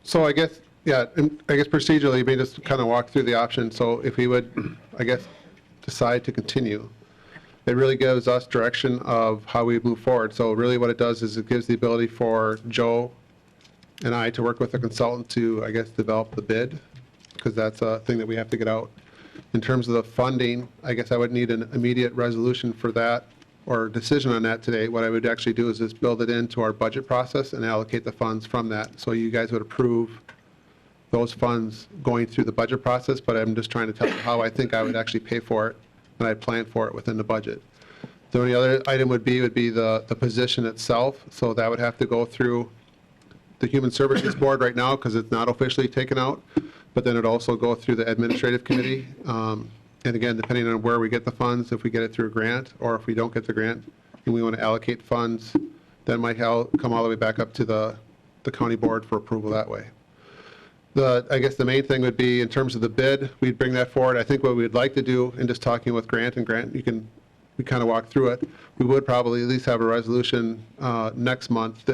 So I guess, yeah, and I guess procedurally, we just kind of walk through the options. So if we would, I guess, decide to continue, it really gives us direction of how we move forward. So really what it does is it gives the ability for Joe and I to work with a consultant to, I guess, develop the bid, because that's a thing that we have to get out. In terms of the funding, I guess I would need an immediate resolution for that or decision on that today. What I would actually do is just build it into our budget process and allocate the funds from that. So you guys would approve those funds going through the budget process, but I'm just trying to tell you how I think I would actually pay for it, and I plan for it within the budget. The only other item would be the position itself. So that would have to go through the Human Services Board right now because it's not officially taken out, but then it'd also go through the Administrative Committee. And again, depending on where we get the funds, if we get it through a grant or if we don't get the grant and we want to allocate funds, that might come all the way back up to the county board for approval that way. I guess the main thing would be in terms of the bid, we'd bring that forward. I think what we'd like to do in just talking with Grant, we kind of walk through it, we would probably at least have a resolution next month,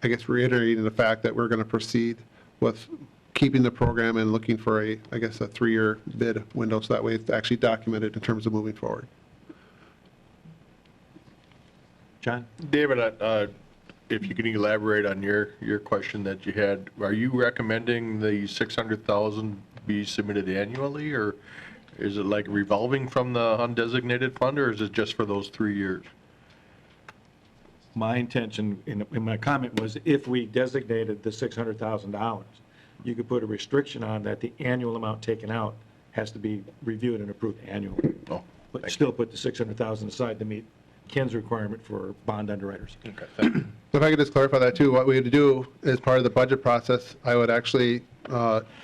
I guess reiterating the fact that we're going to proceed with keeping the program and looking for a 3-year bid window, so that way it's actually documented in terms of moving forward. John? David, if you can elaborate on your question that you had, are you recommending the 600,000 be submitted annually, or is it like revolving from the undesignated fund, or is it just for those 3 years? My intention in my comment was if we designated the $600,000, you could put a restriction on that the annual amount taken out has to be reviewed and approved annually. Oh, but still put the 600,000 aside to meet Ken's requirement for bond underwriters. Okay, thank you. If I could just clarify that too, what we would do as part of the budget process, I would actually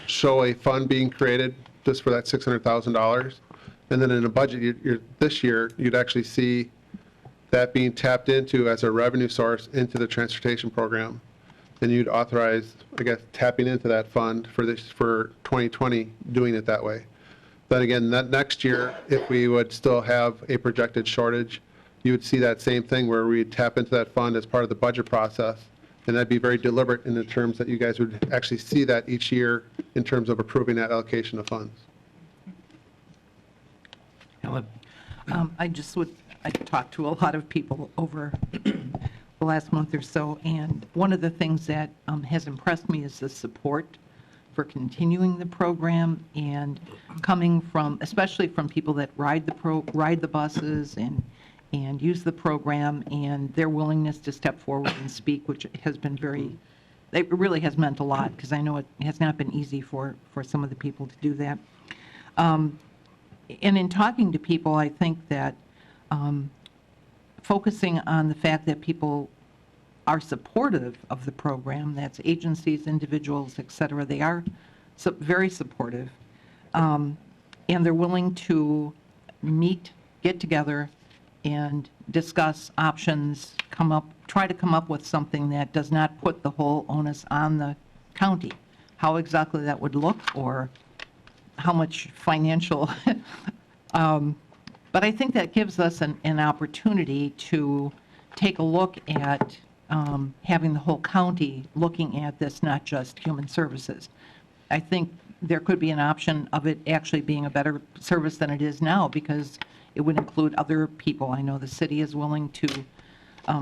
show a fund being created just for that $600,000. And then in the budget this year, you'd actually see that being tapped into as a revenue source into the transportation program. And you'd authorize, I guess, tapping into that fund for 2020, doing it that way. Then again, that next year, if we would still have a projected shortage, you would see that same thing where we'd tap into that fund as part of the budget process. And that'd be very deliberate in the terms that you guys would actually see that each year in terms of approving that allocation of funds. I talked to a lot of people over the last month or so, and one of the things that has impressed me is the support for continuing the program, and coming from, especially from people that ride the buses and use the program, and their willingness to step forward and speak, which has been it really has meant a lot, because I know it has not been easy for some of the people to do that. And in talking to people, I think that focusing on the fact that people are supportive of the program, that's agencies, individuals, et cetera, they are very supportive, and they're willing to meet, get together, and discuss options, try to come up with something that does not put the whole onus on the county. How exactly that would look, or how much financial but I think that gives us an opportunity to take a look at having the whole county looking at this, not just Human Services. I think there could be an option of it actually being a better service than it is now, because it would include other people. I know the city is willing to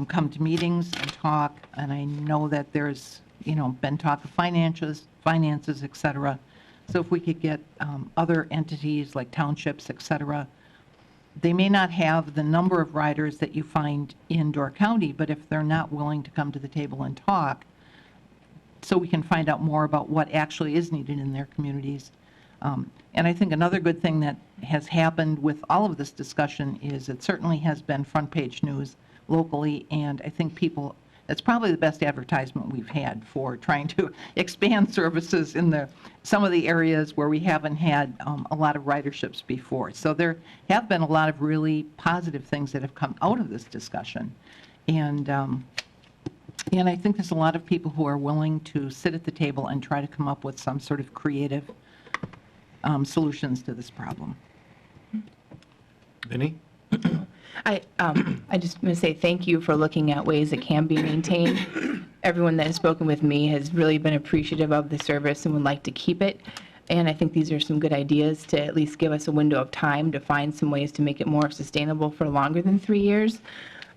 come to meetings and talk, and I know that there's been talk of finances, et cetera. So if we could get other entities like townships, et cetera, they may not have the number of riders that you find in Door County, but if they're not willing to come to the table and talk, so we can find out more about what actually is needed in their communities. And I think another good thing that has happened with all of this discussion is it certainly has been front page news locally, and I think people, it's probably the best advertisement we've had for trying to expand services in some of the areas where we haven't had a lot of riderships before. So there have been a lot of really positive things that have come out of this discussion. And I think there's a lot of people who are willing to sit at the table and try to come up with some sort of creative solutions to this problem. Vinnie? I just want to say thank you for looking at ways it can be maintained. Everyone that has spoken with me has really been appreciative of the service and would like to keep it. And I think these are some good ideas to at least give us a window of time to find some ways to make it more sustainable for longer than 3 years.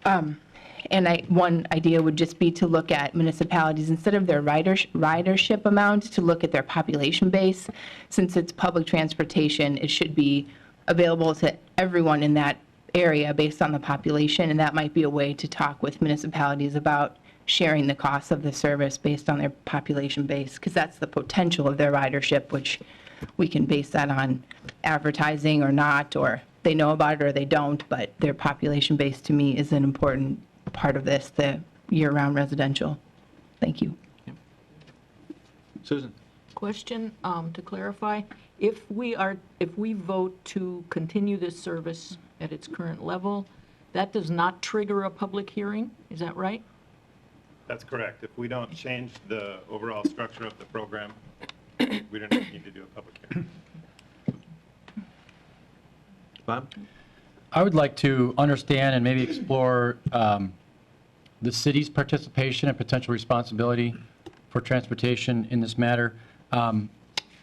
One idea would just be to look at municipalities, instead of their ridership amount, to look at their population base. Since it's public transportation, it should be available to everyone in that area based on the population, and that might be a way to talk with municipalities about sharing the costs of the service based on their population base, because that's the potential of their ridership, which we can base that on advertising or not, or they know about it or they don't, but their population base to me is an important part of this, the year-round residential. Thank you. Susan? Question to clarify, if we vote to continue this service at its current level, that does not trigger a public hearing, is that right? That's correct. If we don't change the overall structure of the program, we don't need to do a public hearing. Bob? I would like to understand and maybe explore the city's participation and potential responsibility for transportation in this matter. I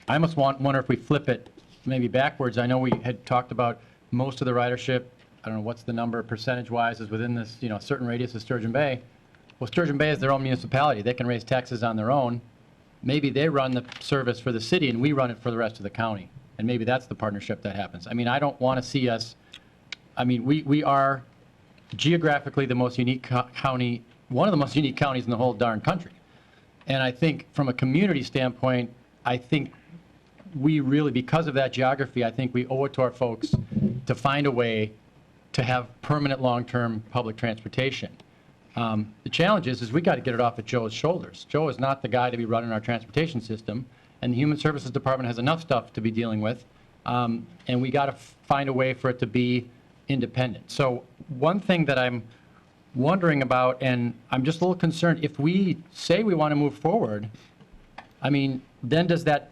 almost wonder if we flip it maybe backwards. I know we had talked about most of the ridership, I don't know what's the number percentage-wise, is within this, certain radius of Sturgeon Bay. Well, Sturgeon Bay is their own municipality. They can raise taxes on their own. Maybe they run the service for the city and we run it for the rest of the county. And maybe that's the partnership that happens. I mean, I don't want to see us, we are geographically the most unique county, one of the most unique counties in the whole darn country. And I think from a community standpoint, I think we really, because of that geography, I think we owe it to our folks to find a way to have permanent long-term public transportation. The challenge is we got to get it off of Joe's shoulders. Joe is not the guy to be running our transportation system, and the Human Services Department has enough stuff to be dealing with, and we got to find a way for it to be independent. So one thing that I'm wondering about, and I'm just a little concerned, if we say we want to move forward, then does that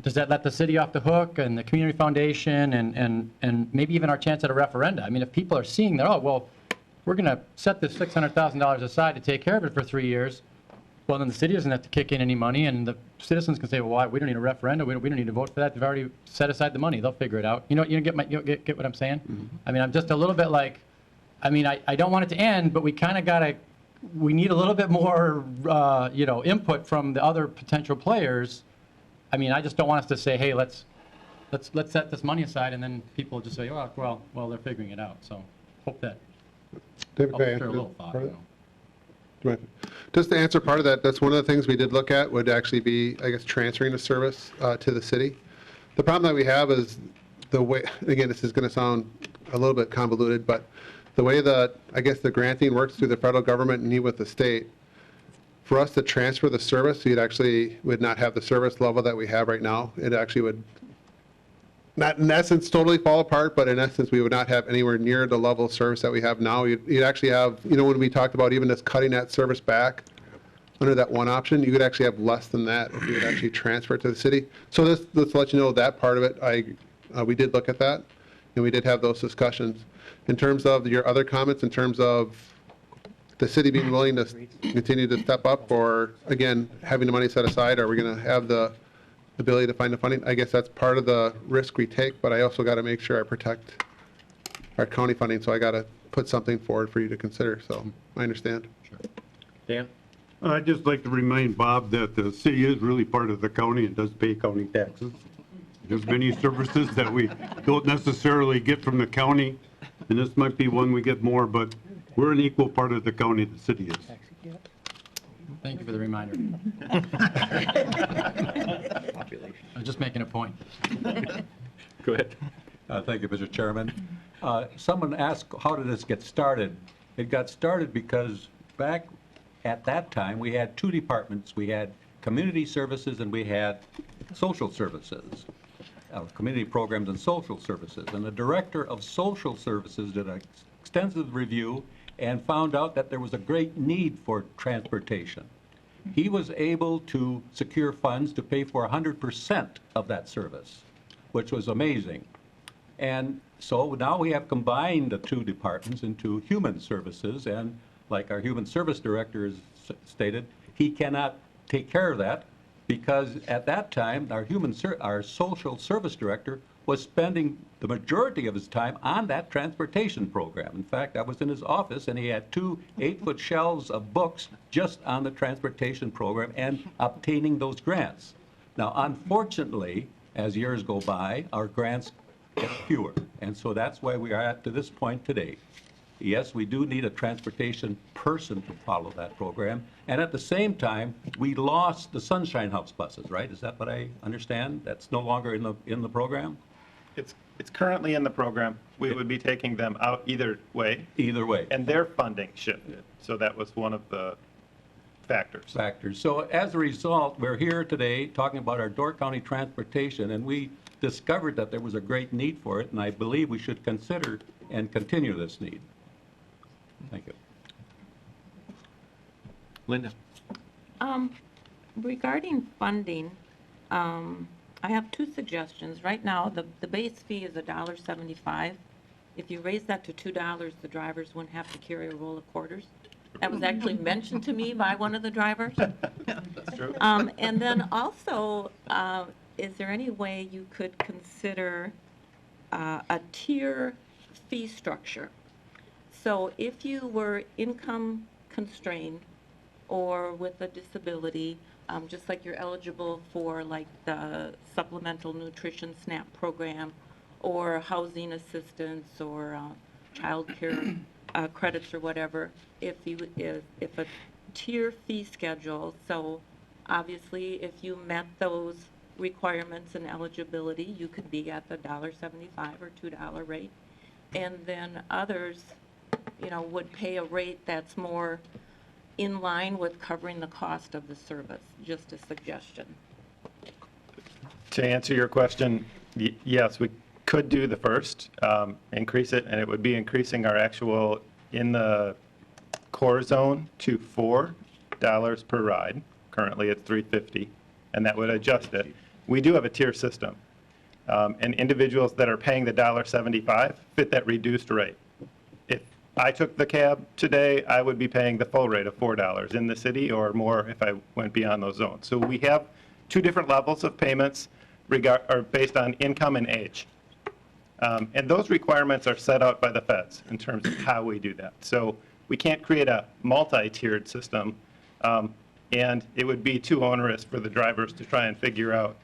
let the city off the hook and the community foundation and maybe even our chance at a referenda? If people are seeing that, oh, well, we're going to set this $600,000 aside to take care of it for 3 years, well, then the city doesn't have to kick in any money, and the citizens can say, well, why? We don't need a referendum. We don't need to vote for that. They've already set aside the money. They'll figure it out. You get what I'm saying? Mm-hmm. I'm just a little bit like, I don't want it to end, but we kind of we need a little bit more, input from the other potential players. I just don't want us to say, hey, let's set this money aside, and then people just say, oh, well, they're figuring it out. So hope that. David, I'll can I share a answer little thought. Just to answer part of that, that's one of the things we did look at would actually be, I guess, transferring the service to the city. The problem that we have is the way, again, this is going to sound a little bit convoluted, but the way that, I guess, the granting works through the federal government and with the state, for us to transfer the service, we actually would not have the service level that we have right now. It actually would, not in essence totally fall apart, but in essence we would not have anywhere near the level of service that we have now. You'd actually have, when we talked about even just cutting that service back under that one option, you could actually have less than that if you would actually transfer it to the city. So let's let you know that part of it, we did look at that, and we did have those discussions. In terms of your other comments, in terms of the city being willing to continue to step up, or again, having the money set aside, are we going to have the ability to find the funding? I guess that's part of the risk we take, but I also got to make sure I protect our county funding, so I got to put something forward for you to consider, so I understand. Sure. Dan? I'd just like to remind Bob that the city is really part of the county and does pay county taxes. There's many services that we don't necessarily get from the county and this might be one we get more, but we're an equal part of the county the city is. Thank you for the reminder. I was just making a point. Go ahead. Thank you, Mr. Chairman. Someone asked, how did this get started? It got started because back at that time, we had two departments. We had community services and we had social services, community programs and social services. And the director of social services did an extensive review and found out that there was a great need for transportation. He was able to secure funds to pay for 100% of that service, which was amazing. And so now we have combined the two departments into human services, and like our human service director has stated, he cannot take care of that because at that time, our social service director was spending the majority of his time on that transportation program. In fact, I was in his office and he had two 8-foot shelves of books just on the transportation program and obtaining those grants. Now, unfortunately, as years go by, our grants get fewer. And so that's why we are at to this point today. Yes, we do need a transportation person to follow that program. And at the same time, we lost the Sunshine House buses, right? Is that what I understand? That's no longer in the program? It's currently in the program. We would be taking them out either way. Either way. And their funding shifted. So that was one of the factors. So as a result, we're here today talking about our Door County transportation, and we discovered that there was a great need for it, and I believe we should consider and continue this need. Thank you. Linda. Regarding funding, I have two suggestions. Right now, the base fee is $1.75. If you raise that to $2, the drivers wouldn't have to carry a roll of quarters. That was actually mentioned to me by one of the drivers. That's true. And then also, is there any way you could consider a tier fee structure? So if you were income constrained or with a disability, just like you're eligible for like the supplemental nutrition SNAP program or housing assistance or child care credits or whatever, if a tier fee schedule, so obviously if you met those requirements and eligibility, you could be at the $1.75 or $2 rate. And then others, would pay a rate that's more in line with covering the cost of the service. Just a suggestion. To answer your question, yes, we could do the first, increase it, and it would be increasing our actual in the core zone to $4 per ride. Currently, it's $3.50, and that would adjust it. We do have a tier system, and individuals that are paying the $1.75 fit that reduced rate. If I took the cab today, I would be paying the full rate of $4 in the city or more if I went beyond those zones. So we have two different levels of payments based on income and age. And those requirements are set out by the feds in terms of how we do that. So we can't create a multi-tiered system, and it would be too onerous for the drivers to try and figure out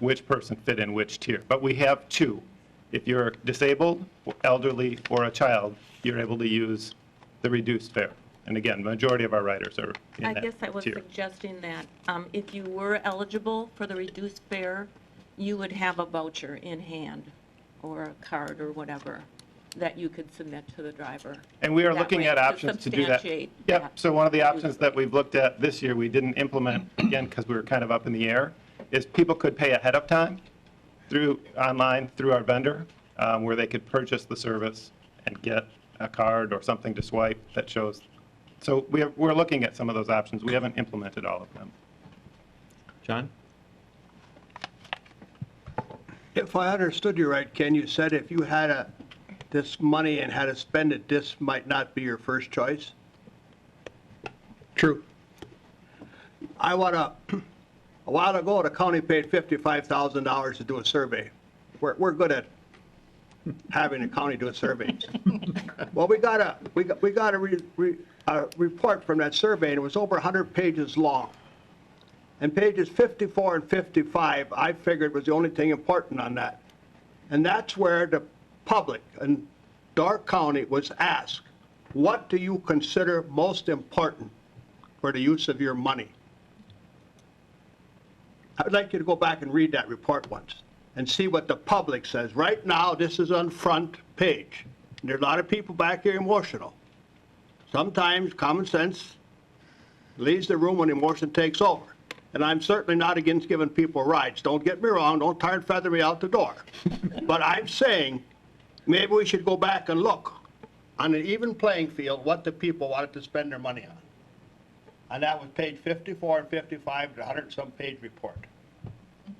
which person fit in which tier. But we have two. If you're disabled, elderly, or a child, you're able to use the reduced fare. And again, the majority of our riders are in that I guess I was tier. suggesting that if you were eligible for the reduced fare, you would have a voucher in hand or a card or whatever that you could submit to the driver. And we are that looking way at options to do that. substantiate Yep, that. so one of the options that we've looked at this year, we didn't implement, again, because we were kind of up in the air, is people could pay ahead of time online through our vendor, where they could purchase the service and get a card or something to swipe that shows. So we're looking at some of those options. We haven't implemented all of them. John? If I understood you right, Ken, you said if you had this money and had to spend it, this might not be your first choice? True. A while ago, the county paid $55,000 to do a survey. We're good at having the county do a survey. Well, we got a report from that survey, and it was over 100 pages long. And pages 54 and 55, I figured was the only thing important on that. And that's where the public, and Door County was asked, what do you consider most important for the use of your money? I would like you to go back and read that report once and see what the public says. Right now, this is on front page. And there's a lot of people back here emotional. Sometimes common sense leaves the room when emotion takes over. And I'm certainly not against giving people rides. Don't get me wrong, don't tar and feather me out the door. But I'm saying maybe we should go back and look on an even playing field what the people wanted to spend their money on. And that was page 54 and 55, the 100-some page report.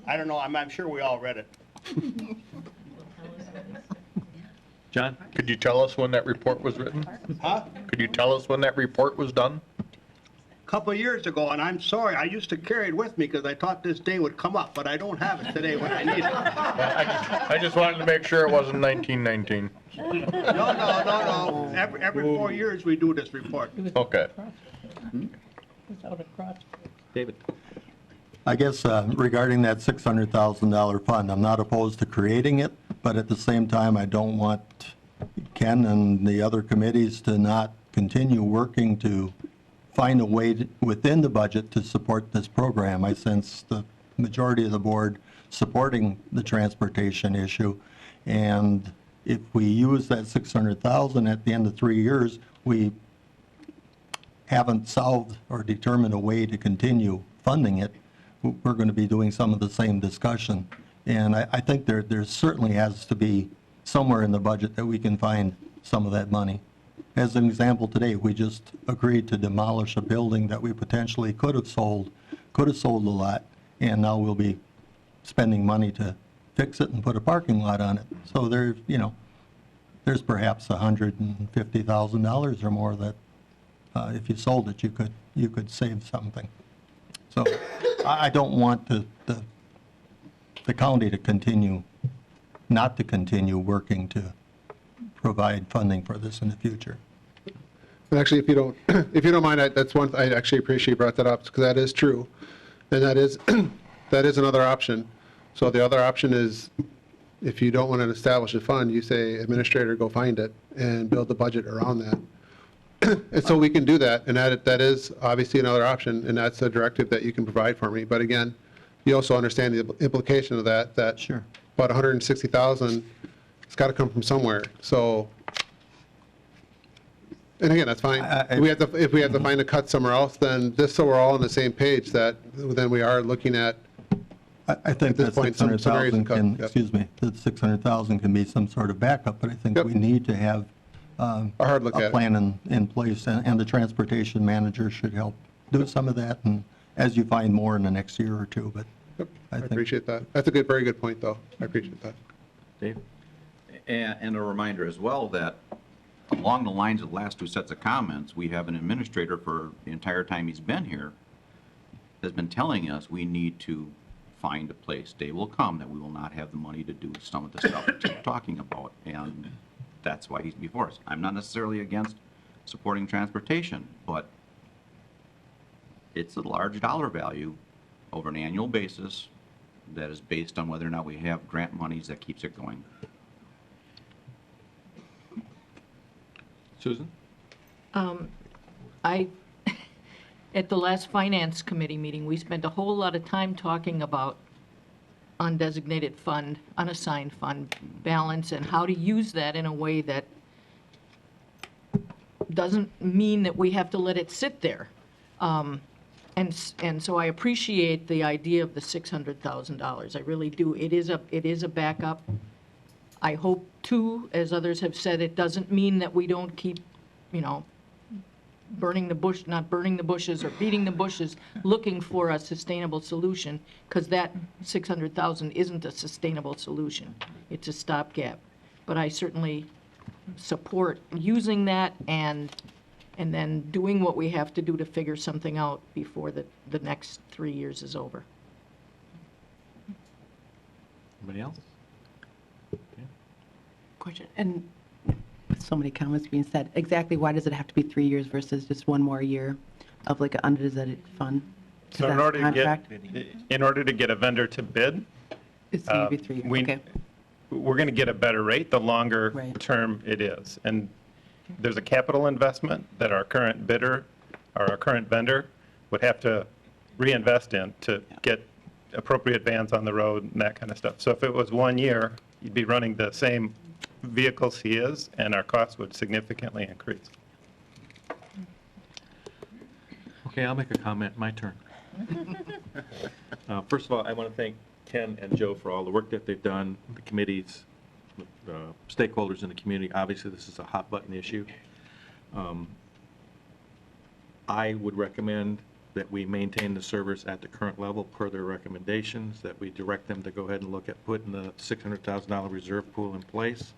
I don't know, I'm sure we all read it. John? Could you tell us when that report was written? Huh? Could you tell us when that report was done? Couple of years ago, and I'm sorry, I used to carry it with me because I thought this day would come up, but I don't have it today when I need it. I just wanted to make sure it wasn't 1919. No. Every 4 years we do this report. Okay. David? I guess regarding that $600,000 fund, I'm not opposed to creating it, but at the same time, I don't want Ken and the other committees to not continue working to find a way within the budget to support this program. I sense the majority of the board supporting the transportation issue, and if we use that $600,000 at the end of 3 years, we haven't solved or determined a way to continue funding it. We're going to be doing some of the same discussion, and I think there certainly has to be somewhere in the budget that we can find some of that money. As an example, today, we just agreed to demolish a building that we potentially could have sold a lot, and now we'll be spending money to fix it and put a parking lot on it. So there's there's perhaps $150,000 or more that if you sold it, you could save something. So I don't want the county to continue, not to continue working to provide funding for this in the future. And actually, if you don't mind, that's one, I actually appreciate you brought that up, because that is true. And that is another option. So the other option is, if you don't want to establish a fund, you say, administrator, go find it and build the budget around that. And so we can do that, and that is obviously another option, and that's a directive that you can provide for me. But again, you also understand the implication of that sure. About $160,000, it's got to come from somewhere. So, and again, that's fine. If we have to find a cut somewhere else, then just so we're all on the same page, that then we are looking at. I think that $600,000 can, excuse me, that $600,000 can be some sort of backup, but I think we need to have a plan in place, and the transportation manager should help do some of that, and as you find more in the next year or two. But I appreciate that. That's a very good point, though. I appreciate that. Dave? And a reminder as well that along the lines of the last two sets of comments, we have an administrator for the entire time he's been here has been telling us we need to find a place. Day will come that we will not have the money to do some of the stuff that you're talking about, and that's why he's before us. I'm not necessarily against supporting transportation, but it's a large dollar value over an annual basis that is based on whether or not we have grant monies that keeps it going. Susan? At the last Finance Committee meeting, we spent a whole lot of time talking about undesignated fund, unassigned fund balance, and how to use that in a way that doesn't mean that we have to let it sit there. And so I appreciate the idea of the $600,000. I really do. It is a backup. I hope, too, as others have said, it doesn't mean that we don't keep, not burning the bushes or beating the bushes, looking for a sustainable solution, because that $600,000 isn't a sustainable solution. It's a stopgap. But I certainly support using that and then doing what we have to do to figure something out before the next 3 years is over. Anybody else? Question, and with so many comments being said, exactly why does it have to be 3 years versus just one more year of like an undesignated fund? So in order to get a vendor to bid, It's going to be 3 years, okay. we're going to get a better rate the longer term it is. And there's a capital investment that our current bidder, or our current vendor, would have to reinvest in to get appropriate vans on the road and that kind of stuff. So if it was 1 year, you'd be running the same vehicles he is, and our costs would significantly increase. Okay, I'll make a comment. My turn. First of all, I want to thank Ken and Joe for all the work that they've done, the committees, stakeholders in the community. Obviously, this is a hot-button issue. I would recommend that we maintain the service at the current level per their recommendations, that we direct them to go ahead and look at putting the $600,000 reserve pool in place,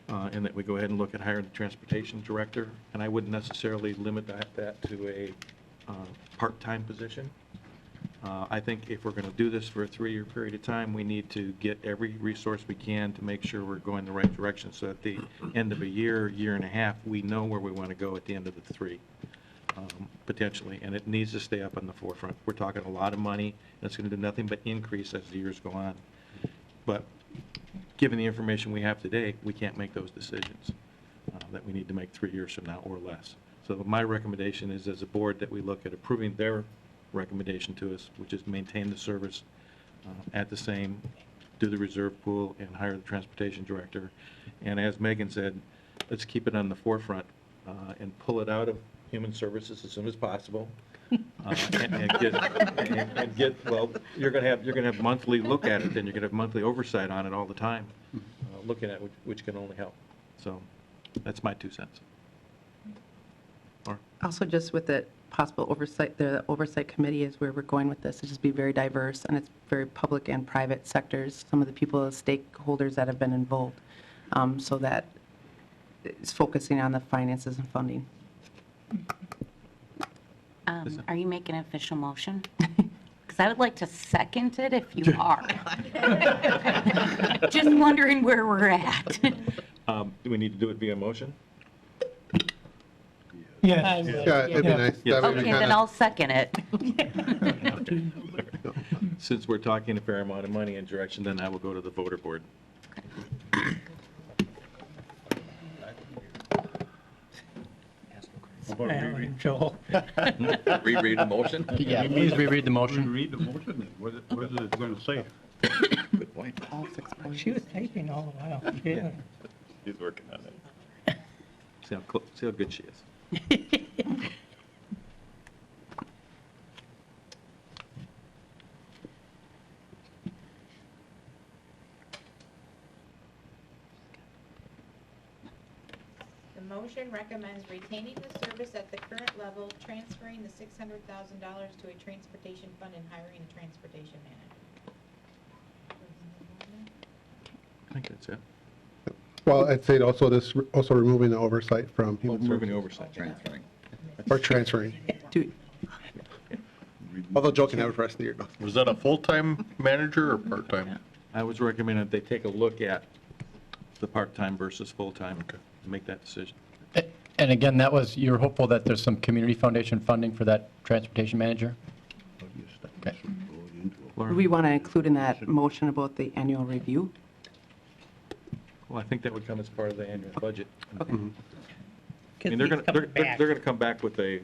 and that we go ahead and look at hiring the transportation director. And I wouldn't necessarily limit that to a part-time position. I think if we're going to do this for a 3-year period of time, we need to get every resource we can to make sure we're going the right direction, so at the end of a year, year and a half, we know where we want to go at the end of the 3, potentially, and it needs to stay up on the forefront. We're talking a lot of money, and it's going to do nothing but increase as the years go on. But given the information we have today, we can't make those decisions that we need to make 3 years from now or less. So my recommendation is, as a board, that we look at approving their recommendation to us, which is maintain the service at the same, do the reserve pool, and hire the transportation director. And as Megan said, let's keep it on the forefront and pull it out of human services as soon as possible. And get, well, you're going to have monthly look at it, and you're going to have monthly oversight on it all the time, looking at which can only help. So that's my 2 cents. Also, just with the possible oversight, the oversight committee is where we're going with this. It just be very diverse, and it's very public and private sectors, some of the people, stakeholders that have been involved, so that it's focusing on the finances and funding. Are you making an official motion? Because I would like to second it if you are. Just wondering where we're at. Do we need to do it via motion? Yes. Yeah, it'd be nice. That way we Okay, kinda- then I'll second it. Since we're talking a fair amount of money and direction, then I will go to the voter board. Joel. Reread the motion? Yeah, please reread the motion. Read the motion, then. What is it going to say? Good point. She was typing all the while. Yeah. He's working on it. See how good she is. The motion recommends retaining the service at the current level, transferring the $600,000 to a transportation fund, and hiring a transportation manager. I think that's it. Well, I'd say also this, also removing the oversight from human Moving services. oversight. Transferring. Or transferring. Although Joe can have it for the rest of the year. Was that a full-time manager or part-time? I was recommending that they take a look at the part-time versus full-time and make that decision. And again, that was, you're hopeful that there's some community foundation funding for that transportation manager? Okay. Do we want to include in that motion about the annual review? Well, I think that would come as part of the annual budget. Okay. I mean, they're going to come back with a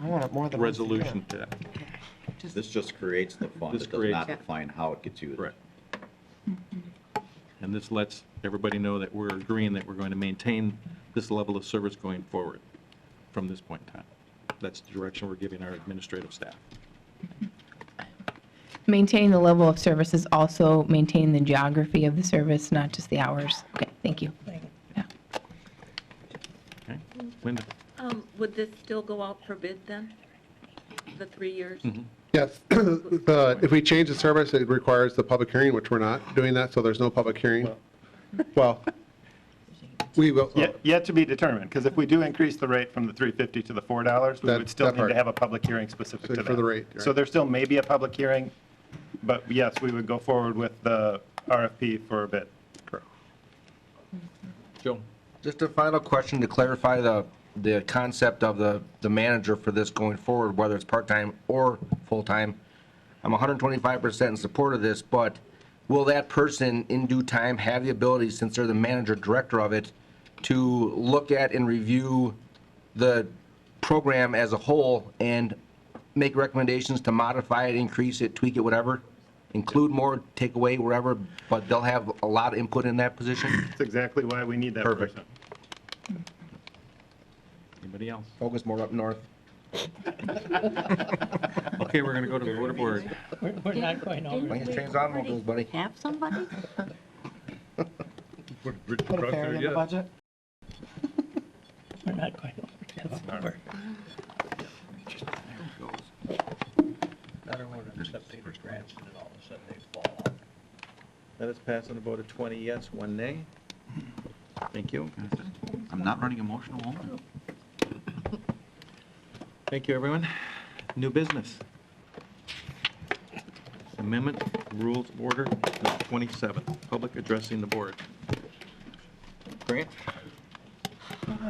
I want it more than resolution to that. This just creates the fund. This It does not creates- define how it gets used. Right. And this lets everybody know that we're agreeing that we're going to maintain this level of service going forward from this point in time. That's the direction we're giving our administrative staff. Maintaining the level of service is also maintaining the geography of the service, not just the hours. Okay, thank you. Okay? Linda? Would this still go out for bid then? The 3 years? Yes, if we change the service, it requires the public hearing, which we're not doing that, so there's no public hearing. Well, we will. Yet to be determined, because if we do increase the rate from the $3.50 to the $4, we would still that need part. to have a public hearing specific to that. For the rate, So there still may be a public hearing, but yes, we would go forward with the RFP for a bid. Correct. Joe? Just a final question to clarify the concept of the manager for this going forward, whether it's part-time or full-time. I'm 125% in support of this, but will that person in due time have the ability, since they're the manager director of it, to look at and review the program as a whole and make recommendations to modify it, increase it, tweak it, whatever? Include more, take away, wherever, but they'll have a lot of input in that position? That's exactly why we need that Perfect. person. Anybody else? Focus more up north. Okay, we're going to go to the order board. We're not going over. Bring your trains on, mobiles, buddy. Have somebody? Put a fairy in the budget. We're not going over. That's over. Let us pass on a vote of 20 yes, 1 nay. Thank you. I'm not running a motion alone. Thank you, everyone. New business. Amendment Rules of Order number 27, public addressing the board. Grant?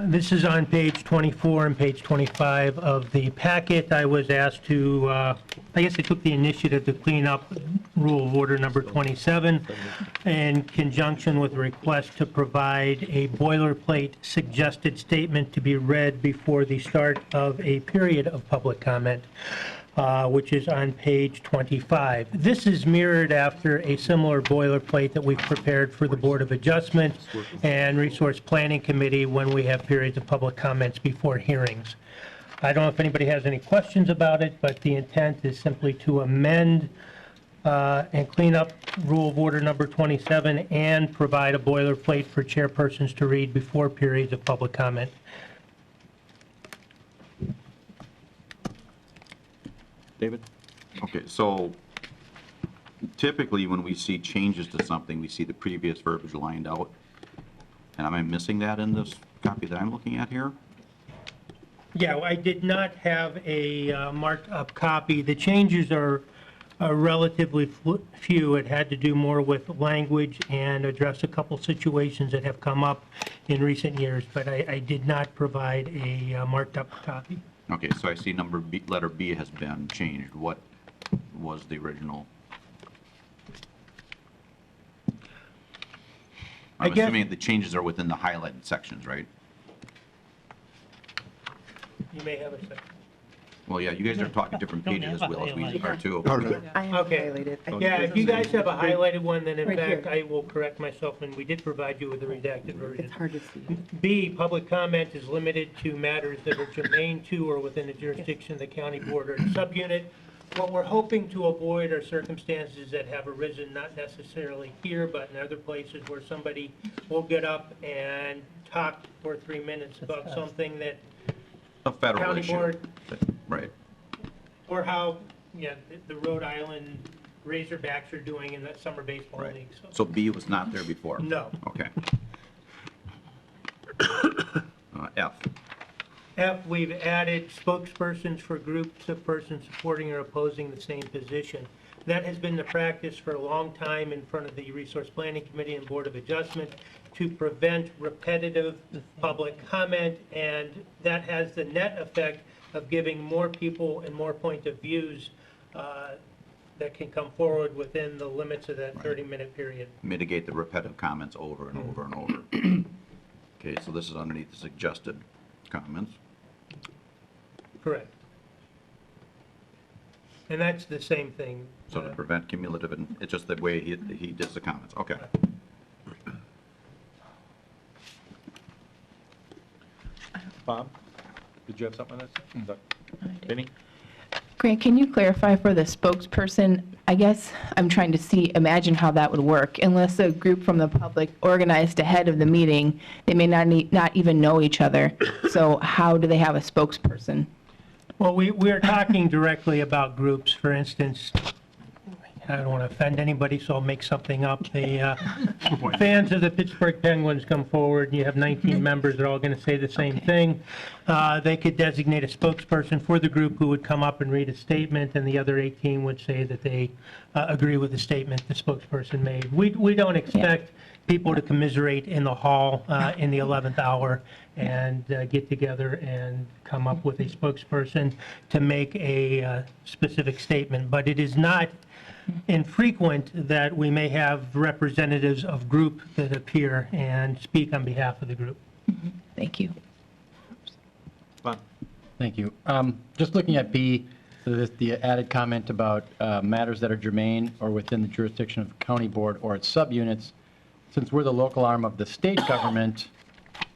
This is on page 24 and page 25 of the packet. I was asked to, I guess I took the initiative to clean up Rule of Order number 27 in conjunction with a request to provide a boilerplate suggested statement to be read before the start of a period of public comment, which is on page 25. This is mirrored after a similar boilerplate that we've prepared for the Board of Adjustment and Resource Planning Committee when we have periods of public comments before hearings. I don't know if anybody has any questions about it, but the intent is simply to amend and clean up Rule of Order number 27 and provide a boilerplate for chairpersons to read before periods of public comment. David? Okay, so typically when we see changes to something, we see the previous verbiage lined out. And am I missing that in this copy that I'm looking at here? Yeah, I did not have a marked up copy. The changes are relatively few. It had to do more with language and address a couple situations that have come up in recent years, but I did not provide a marked up copy. Okay, so I see number B, letter B has been changed. What was the original? I'm assuming the changes are within the highlighted sections, right? You may have a second. Well, yeah, you guys are talking different pages as well as we are too. I have Okay. highlighted. Yeah, if you guys have a highlighted one, then in Right fact, here. I will correct myself, and we did provide you with a redacted version. It's hard to see. B, public comment is limited to matters that are germane to or within the jurisdiction of the county board or subunit. What we're hoping to avoid are circumstances that have arisen not necessarily here, but in other places where somebody will get up and talk for 3 minutes about something that A federal county issue. board, Right. or how, the Rhode Island Razorbacks are doing in that summer baseball Right. league. So B was not there before? No. Okay. F. F, we've added spokespersons for groups of persons supporting or opposing the same position. That has been the practice for a long time in front of the Resource Planning Committee and Board of Adjustment to prevent repetitive public comment, and that has the net effect of giving more people and more point of views that can come forward within the limits of that 30-minute period. Mitigate the repetitive comments over and over and over. Okay, so this is underneath the suggested comments. Correct. And that's the same thing. So to prevent cumulative, and it's just the way he does the comments. Okay. Bob, did you have something on this? Vinnie? Grant, can you clarify for the spokesperson? I guess I'm trying to imagine how that would work. Unless a group from the public organized ahead of the meeting, they may not even know each other. So how do they have a spokesperson? Well, we're talking directly about groups. For instance, I don't want to offend anybody, so I'll make something up. The fans of the Pittsburgh Penguins come forward, and you have 19 members that are all going to say the same thing. they could designate a spokesperson for the group who would come up and read a statement, and the other 18 would say that they agree with the statement the spokesperson made. We don't expect people to commiserate in the hall in the 11th hour and get together and come up with a spokesperson to make a specific statement. But it is not infrequent that we may have representatives of group that appear and speak on behalf of the group. Thank you. Thank you. Just looking at B, the added comment about matters that are germane or within the jurisdiction of the county board or its subunits, since we're the local arm of the state government,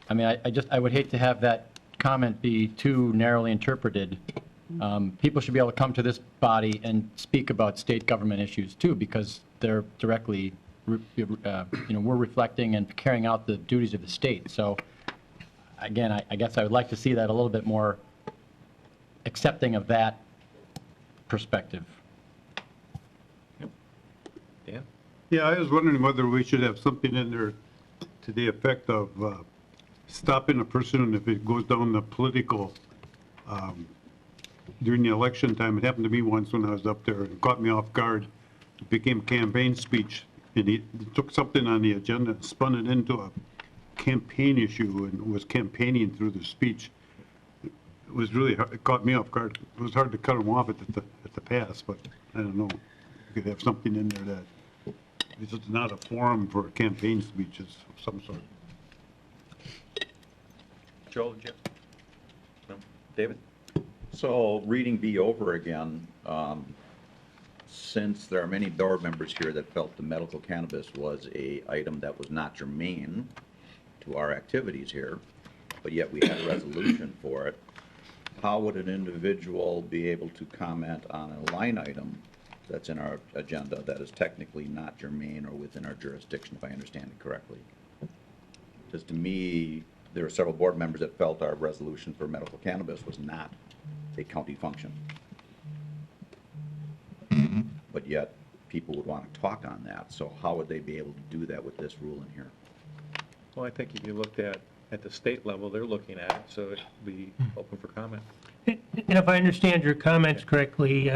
I mean, I would hate to have that comment be too narrowly interpreted. People should be able to come to this body and speak about state government issues too, because they're directly, we're reflecting and carrying out the duties of the state. So again, I guess I would like to see that a little bit more accepting of that perspective. Dan? Yeah, I was wondering whether we should have something in there to the effect of stopping a person if it goes down the political, during the election time. It happened to me once when I was up there. It caught me off guard. It became a campaign speech, and he took something on the agenda and spun it into a campaign issue and was campaigning through the speech. It was really hard. It caught me off guard. It was hard to cut him off at the pass, but I don't know. You could have something in there that this is not a forum for campaign speeches of some sort. Joel, Jim? No? David? So reading B over again, since there are many board members here that felt the medical cannabis was a item that was not germane to our activities here, but yet we had a resolution for it, how would an individual be able to comment on a line item that's in our agenda that is technically not germane or within our jurisdiction, if I understand it correctly? Because to me, there are several board members that felt our resolution for medical cannabis was not a county function. But yet, people would want to talk on that, so how would they be able to do that with this rule in here? Well, I think if you looked at the state level, they're looking at it, so it'd be open for comment. And if I understand your comments correctly,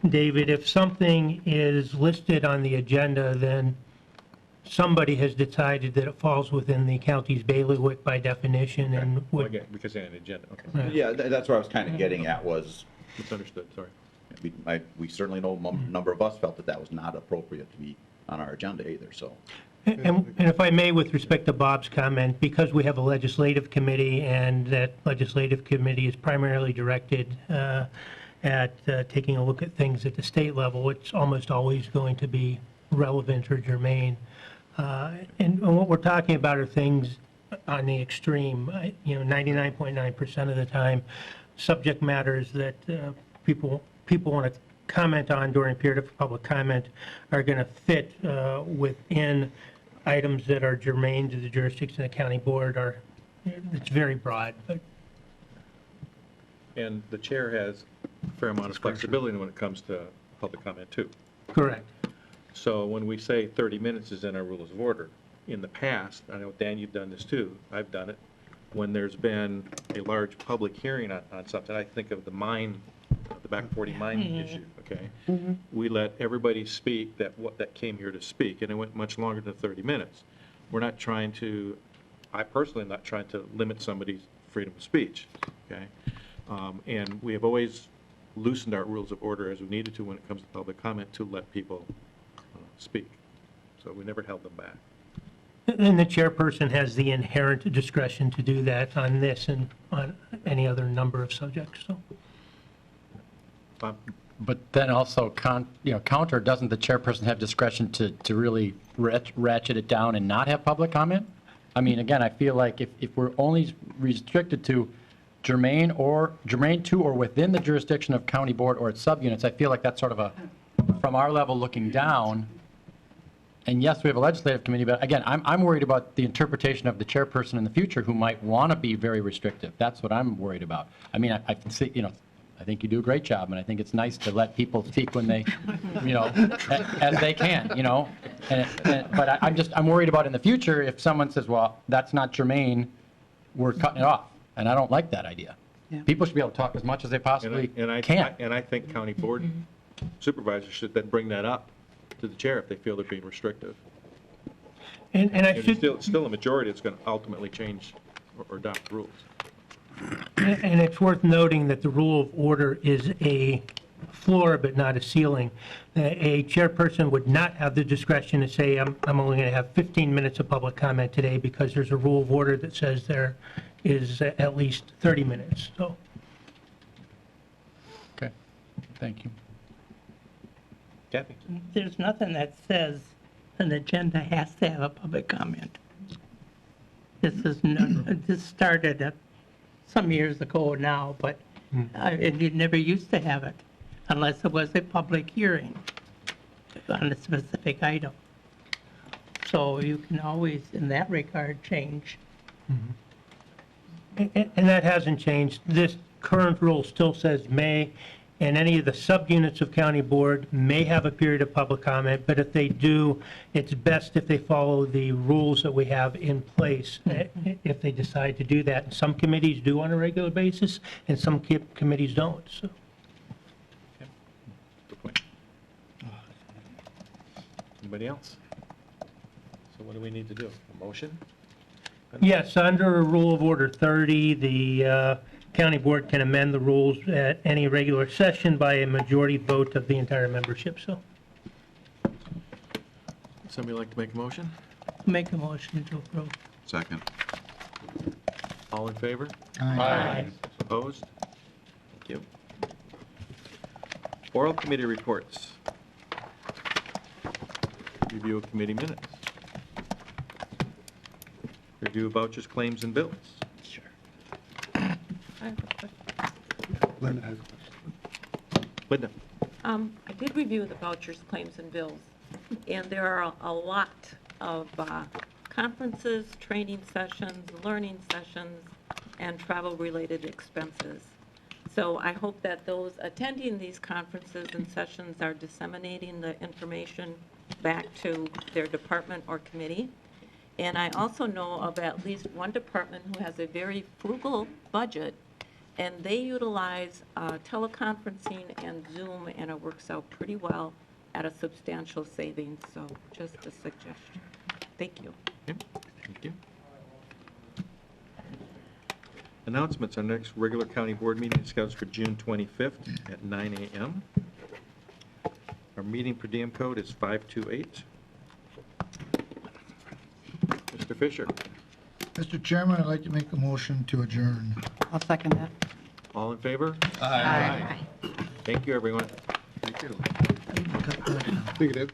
David, if something is listed on the agenda, then somebody has decided that it falls within the county's bailiwick by definition and Well, would... again, because they're on the agenda, okay. Yeah, that's what I was kind of getting at was, Misunderstood, sorry. we certainly know a number of us felt that that was not appropriate to be on our agenda either, so. And if I may, with respect to Bob's comment, because we have a legislative committee and that legislative committee is primarily directed at taking a look at things at the state level, it's almost always going to be relevant or germane. And what we're talking about are things on the extreme, 99.9% of the time, subject matters that people want to comment on during a period of public comment are going to fit within items that are germane to the jurisdiction of the county board. It's very broad. But And the chair has a fair amount of flexibility when it comes to public comment too. correct. So when we say 30 minutes is in our rules of order, in the past, I know, Dan, you've done this too, I've done it, when there's been a large public hearing on something, I think of the back 40 mine issue, okay? We let everybody speak that came here to speak, and it went much longer than 30 minutes. We're not trying to, I personally am not trying to limit somebody's freedom of speech, okay? And we have always loosened our rules of order as we needed to when it comes to public comment to let people speak. So we never held them back. And the chairperson has the inherent discretion to do that on this and on any other number of subjects, so. But then also, counter, doesn't the chairperson have discretion to really ratchet it down and not have public comment? I mean, again, I feel like if we're only restricted to germane to or within the jurisdiction of county board or its subunits, I feel like that's sort of a, from our level looking down. And yes, we have a legislative committee, but again, I'm worried about the interpretation of the chairperson in the future who might want to be very restrictive. That's what I'm worried about. I mean, I can see, I think you do a great job, and I think it's nice to let people speak when they, as they can, but I'm worried about in the future if someone says, well, that's not germane, we're cutting it off. and I don't like that idea. Yeah. People should be able to talk as much as they possibly can. And I think county board supervisors should then bring that up to the chair if they feel they're being restrictive. And I And should, it's still a majority that's going to ultimately change or adopt rules. and it's worth noting that the rule of order is a floor but not a ceiling. A chairperson would not have the discretion to say, I'm only going to have 15 minutes of public comment today because there's a rule of order that says there is at least 30 minutes, so. Okay, thank you. Kathy? There's nothing that says an agenda has to have a public comment. This started some years ago now, but you never used to have it unless it was a public hearing on a specific item. So you can always, in that regard, change. And that hasn't changed. This current rule still says may, and any of the subunits of county board may have a period of public comment, but if they do, it's best if they follow the rules that we have in place, if they decide to do that. Some committees do on a regular basis, and some committees don't, so. Good point. Anybody else? So what do we need to do? A motion? Yes, under Rule of Order 30, the county board can amend the rules at any regular session by a majority vote of the entire membership, so. Somebody like to make a motion? Make a motion to approve. Second. All in favor? Aye. Opposed? Thank you. Oral committee reports. Review of committee minutes. Review of vouchers, claims, and bills. I have a question. Linda has a question. Linda? I did review the vouchers, claims, and bills, and there are a lot of conferences, training sessions, learning sessions, and travel-related expenses. So I hope that those attending these conferences and sessions are disseminating the information back to their department or committee. And I also know of at least one department who has a very frugal budget, and they utilize teleconferencing and Zoom, and it works out pretty well at a substantial savings. So just a suggestion. Thank you. Okay, thank you. Announcements. Our next regular county board meeting is scheduled for June 25th at 9 a.m. Our meeting per diem code is 528. Mr. Fisher? Mr. Chairman, I'd like to make a motion to adjourn. I'll second that. All in favor? Aye. Thank you, everyone. Thank you, Dave.